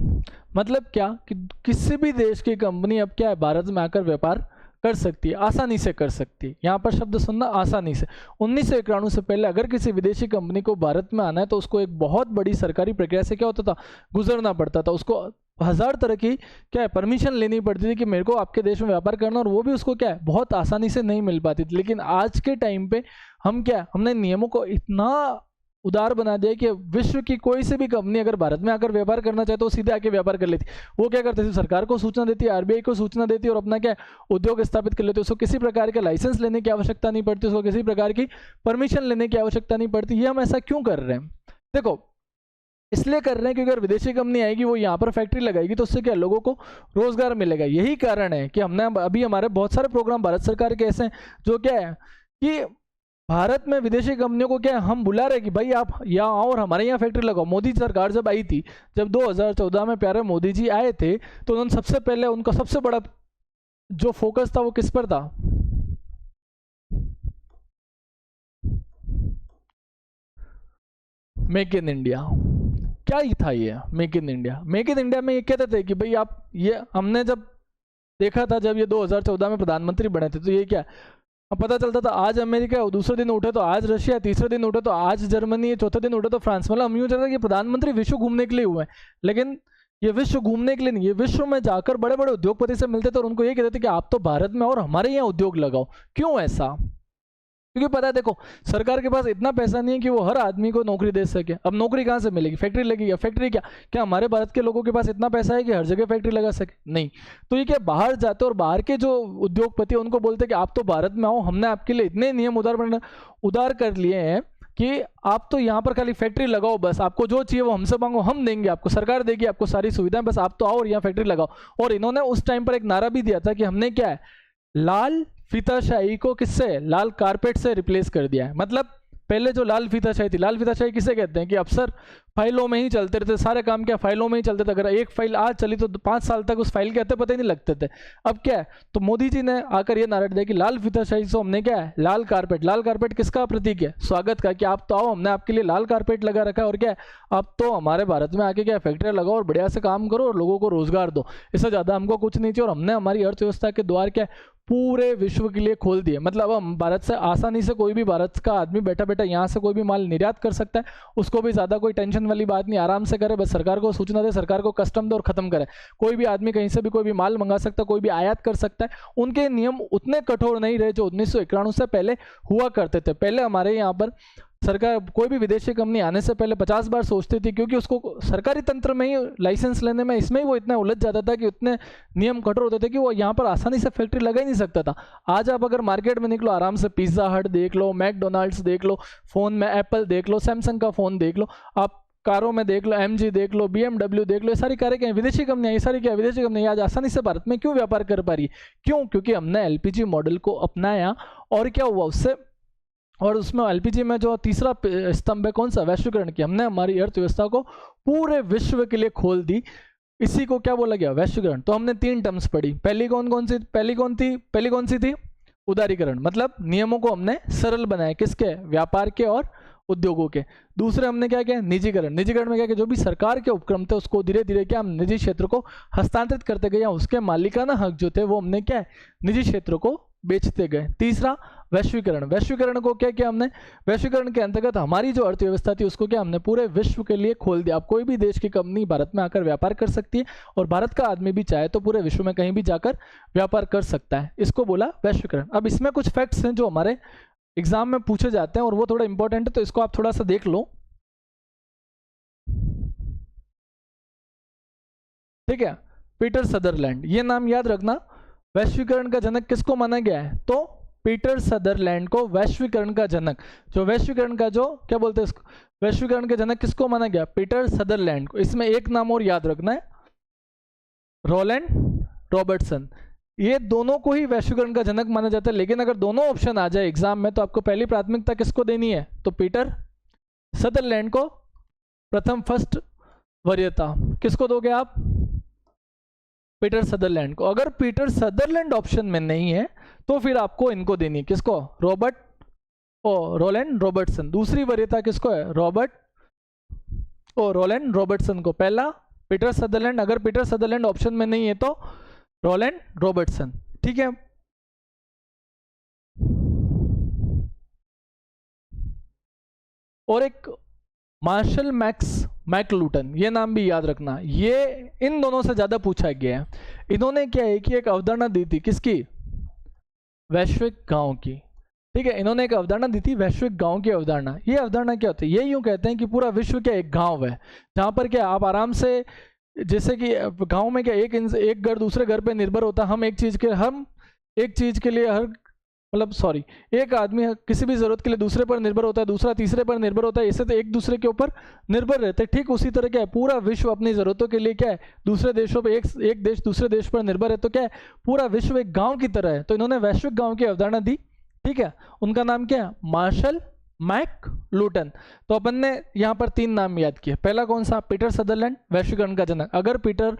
मतलब क्या कि किसी भी देश की कंपनी अब क्या है, भारत में आकर व्यापार कर सकती है, आसानी से कर सकती है। यहाँ पर शब्द सुनना, आसानी से। 1991 से पहले अगर किसी विदेशी कंपनी को भारत में आना है तो उसको एक बहुत बड़ी सरकारी प्रक्रिया से क्या होता था, गुजरना पड़ता था। उसको 1000 तरह की क्या है परमिशन लेनी पड़ती थी कि मेरे को आपके देश में व्यापार करना, और वो भी उसको क्या है बहुत आसानी से नहीं मिल पाती थी। लेकिन आज के टाइम पे हम क्या, हमने नियमों को इतना उदार बना दिया कि विश्व की कोई से भी कंपनी अगर भारत में आकर व्यापार करना चाहे तो वो सीधे आके व्यापार कर लेती। वो क्या करते थे, सरकार को सूचना देती है, आरबीआई को सूचना देती है, और अपना क्या उद्योग स्थापित कर लेते। उसको किसी प्रकार के लाइसेंस लेने की आवश्यकता नहीं पड़ती, उसको किसी प्रकार की परमिशन लेने की आवश्यकता नहीं पड़ती। ये हम ऐसा क्यों कर रहे हैं? देखो, इसलिए कर रहे हैं क्योंकि अगर विदेशी कंपनी आएगी, वो यहाँ पर फैक्ट्री लगाएगी, तो उससे क्या लोगों को रोजगार मिलेगा। यही कारण है कि हमने अभी हमारे बहुत सारे प्रोग्राम भारत सरकार के ऐसे हैं जो क्या है कि भारत में विदेशी कंपनियों को क्या है, हम बुला रहे कि भाई आप यहाँ आओ और हमारे यहाँ फैक्ट्री लगाओ। मोदी सरकार जब आई थी, जब 2014 में प्यारे मोदी जी आए थे, तो उन्होंने सबसे पहले उनका सबसे बड़ा जो फोकस था वो किस पर था? Make in India. क्या ही था ये make in India? Make in India में ये कहते थे कि भाई आप, ये हमने जब देखा था, जब ये 2014 में प्रधानमंत्री बने थे, तो ये क्या अब पता चलता था, आज अमेरिका, दूसरे दिन उठे तो आज रशिया, तीसरे दिन उठे तो आज जर्मनी, चौथे दिन उठे तो फ्रांस। मतलब हम यूँ चाहते कि प्रधानमंत्री विश्व घूमने के लिए हुए हैं, लेकिन ये विश्व घूमने के लिए नहीं, ये विश्व में जाकर बड़े बड़े उद्योगपति से मिलते थे और उनको ये कहते थे कि आप तो भारत में और हमारे यहाँ उद्योग लगाओ। क्यों ऐसा? क्योंकि पता है, देखो सरकार के पास इतना पैसा नहीं है कि वो हर आदमी को नौकरी दे सके। अब नौकरी कहाँ से मिलेगी? फैक्ट्री लगेगी। फैक्ट्री क्या हमारे भारत के लोगों के पास इतना पैसा है कि हर जगह फैक्ट्री लगा सके? नहीं। तो ये क्या बाहर जाते और बाहर के जो उद्योगपति उनको बोलते कि आप तो भारत में आओ, हमने आपके लिए इतने नियम उदार कर लिए हैं कि आप तो यहाँ पर खाली फैक्ट्री लगाओ, बस आपको जो चाहिए वो हमसे मांगो, हम देंगे आपको, सरकार देगी आपको सारी सुविधाएं, बस आप तो आओ और यहाँ फैक्ट्री लगाओ। और इन्होंने उस टाइम पर एक नारा भी दिया था कि हमने क्या है, लाल फीताशाही को किससे, लाल कारपेट से रिप्लेस कर दिया है। मतलब पहले जो लाल फीताशाही थी, लाल फीताशाही किसे कहते हैं कि अफसर फाइलों में ही चलते रहते, सारे काम क्या फाइलों में ही चलते थे। अगर एक फाइल आज चली तो 5 साल तक उस फाइल के आते पता ही नहीं लगते थे। अब क्या है, तो मोदी जी ने आकर ये नारा दिया कि लाल फीताशाही से हमने क्या है, लाल कारपेट। लाल कारपेट किसका प्रतीक है? स्वागत का, कि आप तो आओ, हमने आपके लिए लाल कारपेट लगा रखा है, और क्या है, आप तो हमारे भारत में आके क्या फैक्ट्रियाँ लगाओ और बढ़िया से काम करो और लोगों को रोजगार दो। इससे ज़्यादा हमको कुछ नहीं चाहिए। और हमने हमारी अर्थव्यवस्था के द्वार क्या पूरे विश्व के लिए खोल दिए। मतलब हम भारत से आसानी से कोई भी भारत का आदमी बैठा बैठा यहाँ से कोई भी माल निर्यात कर सकता है, उसको भी ज़्यादा कोई टेंशन वाली बात नहीं, आराम से करे, बस सरकार को सूचना दे, सरकार को कस्टम दे और ख़त्म करे। कोई भी आदमी कहीं से भी कोई भी माल मंगा सकता है, कोई भी आयात कर सकता है। उनके नियम उतने कठोर नहीं रहे जो 1991 से पहले हुआ करते थे। पहले हमारे यहाँ पर सरकार कोई भी विदेशी कंपनी आने से पहले 50 बार सोचती थी, क्योंकि उसको सरकारी तंत्र में ही लाइसेंस लेने में, इसमें ही वो इतना उलझ जाता था कि उतने नियम कठोर होते थे कि वो यहाँ पर आसानी से फैक्ट्री लगा ही नहीं सकता था। आज आप अगर मार्केट में निकलो, आराम से पिज्ज़ा हट देख लो, मैकडोनाल्ड्स देख लो, फ़ोन में एप्पल देख लो, सैमसंग का फ़ोन देख लो, आप कारों में देख लो, MG देख लो, BMW देख लो, ये सारी कारें क्या विदेशी कंपनियां, ये सारी क्या विदेशी कंपनियां आज आसानी से भारत में क्यों व्यापार कर पा रही है? क्यों? क्योंकि हमने LPG मॉडल को अपनाया। और क्या हुआ उससे, और उसमें LPG में जो तीसरा स्तंभ है कौन सा, वैश्वीकरण की। हमने हमारी अर्थव्यवस्था को पूरे विश्व के लिए खोल दी। इसी को क्या बोला गया, वैश्वीकरण। तो हमने 3 टर्म्स पढ़ी। पहली कौन सी थी? उदारीकरण। मतलब नियमों को हमने सरल बनाया, किसके, व्यापार के और उद्योगों के। दूसरे हमने क्या किया, निजीकरण। निजीकरण में क्या किया, जो भी सरकार के उपक्रम थे उसको धीरे धीरे क्या हम निजी क्षेत्र को हस्तांतरित करते गए, या उसके मालिकाना हक जो थे वो हमने क्या निजी क्षेत्र को बेचते गए। तीसरा वैश्वीकरण। वैश्वीकरण को क्या किया हमने, वैश्वीकरण के अंतर्गत हमारी जो अर्थव्यवस्था थी उसको क्या हमने पूरे विश्व के लिए खोल दिया। अब कोई भी देश की कंपनी भारत में आकर व्यापार कर सकती है, और भारत का आदमी भी चाहे तो पूरे विश्व में कहीं भी जाकर व्यापार कर सकता है। इसको बोला वैश्वीकरण। अब इसमें कुछ फैक्ट्स हैं जो हमारे एग्जाम में पूछे जाते हैं और वो थोड़ा इंपॉर्टेंट है, तो इसको आप थोड़ा सा देख लो, ठीक है। पीटर सदरलैंड, ये नाम याद रखना। वैश्वीकरण का जनक किसको माना गया है, तो पीटर सदरलैंड को वैश्वीकरण का जनक, जो वैश्वीकरण का जो क्या बोलते हैं इसको, वैश्वीकरण के जनक किसको माना गया? पीटर सदरलैंड को। इसमें एक नाम और याद रखना है, रोलैंड रॉबर्टसन। ये दोनों को ही वैश्वीकरण का जनक माना जाता है, लेकिन अगर दोनों ऑप्शन आ जाए एग्जाम में तो आपको पहली प्राथमिकता किसको देनी है? तो पीटर सदरलैंड को प्रथम फर्स्ट वरीयता किसको दोगे आप? पीटर सदरलैंड को। अगर पीटर सदरलैंड ऑप्शन में नहीं है तो फिर आपको इनको देनी है, किसको? Roland Robertson. दूसरी वरीयता किसको है? रोलैंड रॉबर्टसन को। पहला पीटर सदरलैंड, अगर पीटर सदरलैंड ऑप्शन में नहीं है तो रोलैंड रॉबर्टसन। ठीक है, और एक मार्शल मैकलूटन, ये नाम भी याद रखना, ये इन दोनों से ज्यादा पूछा गया है। इन्होंने क्या है कि एक अवधारणा दी थी, किसकी? वैश्विक गांव की। ठीक है, इन्होंने एक अवधारणा दी थी वैश्विक गांव की अवधारणा। ये अवधारणा क्या होती है? ये यूं कहते हैं कि पूरा विश्व क्या एक गांव है, जहां पर क्या आप आराम से, जैसे कि गांव में क्या एक घर दूसरे घर पे निर्भर होता है। हम एक चीज के लिए एक आदमी किसी भी जरूरत के लिए दूसरे पर निर्भर होता है, दूसरा तीसरे पर निर्भर होता है, इससे तो एक दूसरे के ऊपर निर्भर रहते हैं। ठीक उसी तरह क्या है, पूरा विश्व अपनी जरूरतों के लिए क्या है, दूसरे देशों पे एक देश दूसरे देश पर निर्भर है। तो क्या है, पूरा विश्व एक गांव की तरह है। तो इन्होंने वैश्विक गांव की अवधारणा दी। ठीक है, उनका नाम क्या है? मार्शल मैकलूटन। तो अपन ने यहाँ पर 3 नाम याद किए। पहला कौन सा? पीटर सदरलैंड, वैश्वीकरण का जनक। अगर पीटर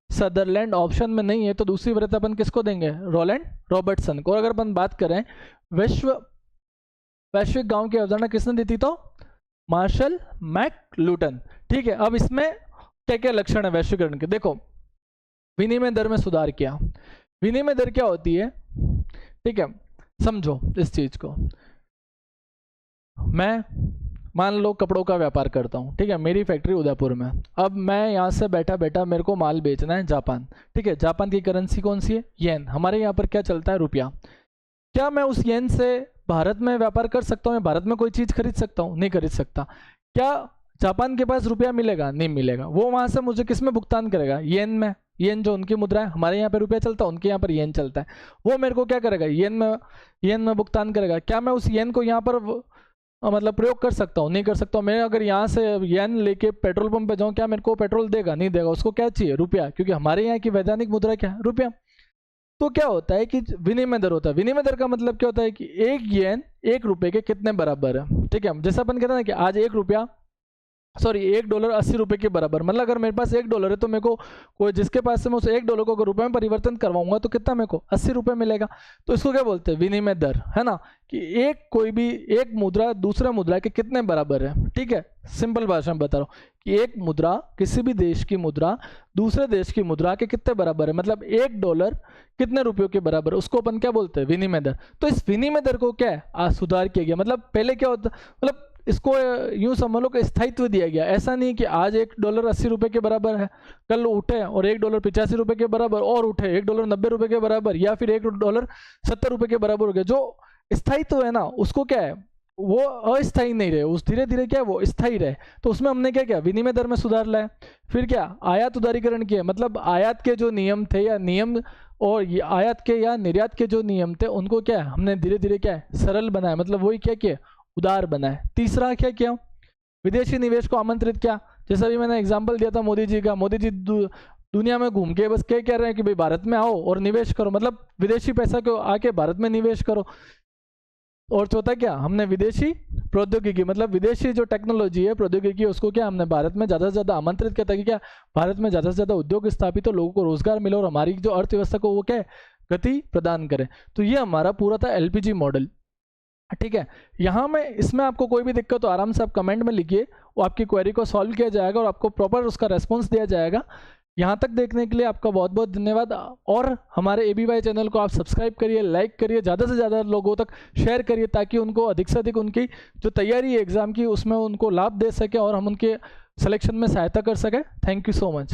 सदरलैंड ऑप्शन में नहीं है तो दूसरी वरीयता अपन किसको देंगे? रोलैंड रॉबर्टसन को। और अगर अपन बात करें वैश्विक गांव की अवधारणा किसने दी थी? तो मार्शल मैकलूटन। ठीक है, अब इसमें क्या क्या लक्षण है वैश्वीकरण के? देखो, विनिमय दर में सुधार किया। विनिमय दर क्या होती है? ठीक है, समझो इस चीज को। मैं मान लो कपड़ों का व्यापार करता हूँ, ठीक है, मेरी फैक्ट्री उदयपुर में। अब मैं यहाँ से बैठा मेरे को माल बेचना है जापान। ठीक है, जापान की करेंसी कौन सी है? येन। हमारे यहाँ पर क्या चलता है? रुपया। क्या मैं उस येन से भारत में व्यापार कर सकता हूँ? मैं भारत में कोई चीज़ खरीद सकता हूँ? नहीं खरीद सकता। क्या जापान के पास रुपया मिलेगा? नहीं मिलेगा। वो वहाँ से मुझे किस में भुगतान करेगा? येन में। येन जो उनकी मुद्रा है, हमारे यहाँ पे रुपया चलता है, उनके यहाँ पर येन चलता है। वो मेरे को क्या करेगा? येन में भुगतान करेगा। क्या मैं उस येन को यहाँ पर मतलब प्रयोग कर सकता हूँ? नहीं कर सकता हूँ। मैं अगर यहाँ से येन लेके पेट्रोल पंप पे जाऊँ, क्या मेरे को पेट्रोल देगा? नहीं देगा। उसको क्या चाहिए? रुपया, क्योंकि हमारे यहाँ की वैधानिक मुद्रा क्या है? रुपया। तो क्या होता है कि विनिमय दर होता है। विनिमय दर का मतलब क्या होता है कि एक येन 1 रुपये के कितने बराबर है? ठीक है, जैसा अपन कहते हैं ना कि आज $1 80 रुपये के बराबर। मतलब अगर मेरे पास $1 है तो मेरे को कोई जिसके पास से मैं उस $1 को अगर रुपये में परिवर्तन करवाऊंगा तो कितना मेरे को? 80 रुपये मिलेगा। तो इसको क्या बोलते हैं? विनिमय दर, है ना, कि कोई भी एक मुद्रा दूसरा मुद्रा के कितने बराबर है। ठीक है, सिंपल भाषा में बता रहा हूँ कि एक मुद्रा, किसी भी देश की मुद्रा दूसरे देश की मुद्रा के कितने बराबर है, मतलब $1 कितने रुपयों के बराबर है, उसको अपन क्या बोलते हैं? विनिमय दर। तो इस विनिमय दर को क्या है? आज सुधार किया गया। मतलब पहले क्या होता, मतलब इसको यूं समझ लो कि स्थायित्व दिया गया। ऐसा नहीं कि आज $1 80 रुपये के बराबर है, कल उठे और $1 85 रुपये के बराबर, और उठे $1 90 रुपये के बराबर, या फिर $1 70 रुपये के बराबर हो गया। जो स्थायित्व है ना, उसको क्या है, वो अस्थायी नहीं रहे, उस धीरे धीरे क्या है, वो स्थायी रहे। तो उसमें हमने क्या किया? विनिमय दर में सुधार लाया। फिर क्या? आयात उदारीकरण किया। मतलब आयात के जो नियम थे या नियम और आयात के या निर्यात के जो नियम थे उनको क्या है, हमने धीरे धीरे क्या है, सरल बनाया। मतलब वही क्या किया? उदार बनाए। तीसरा क्या किया? विदेशी निवेश को आमंत्रित किया। जैसा भी मैंने एग्जांपल दिया था मोदी जी का। मोदी जी दुनिया में घूम के बस क्या कह रहे हैं कि भाई भारत में आओ और निवेश करो, मतलब विदेशी पैसा को आके भारत में निवेश करो। और चौथा क्या? हमने विदेशी प्रौद्योगिकी, मतलब विदेशी जो टेक्नोलॉजी है, प्रौद्योगिकी, उसको क्या हमने भारत में ज़्यादा से ज़्यादा आमंत्रित किया, ताकि क्या भारत में ज़्यादा से ज़्यादा उद्योग स्थापित हो, लोगों को रोजगार मिले और हमारी जो अर्थव्यवस्था को वो क्या गति प्रदान करे। तो ये हमारा पूरा था LPG मॉडल। ठीक है, यहाँ में इसमें आपको कोई भी दिक्कत तो आराम से आप कमेंट में लिखिए, वो आपकी क्वेरी को सॉल्व किया जाएगा और आपको प्रॉपर उसका रेस्पॉन्स दिया जाएगा। यहाँ तक देखने के लिए आपका बहुत बहुत धन्यवाद। और हमारे ABY चैनल को आप सब्सक्राइब करिए, लाइक करिए, ज़्यादा से ज़्यादा लोगों तक शेयर करिए, ताकि उनको अधिक से अधिक उनकी जो तैयारी है एग्ज़ाम की उसमें उनको लाभ दे सके और हम उनके सिलेक्शन में सहायता कर सकें। Thank you so much.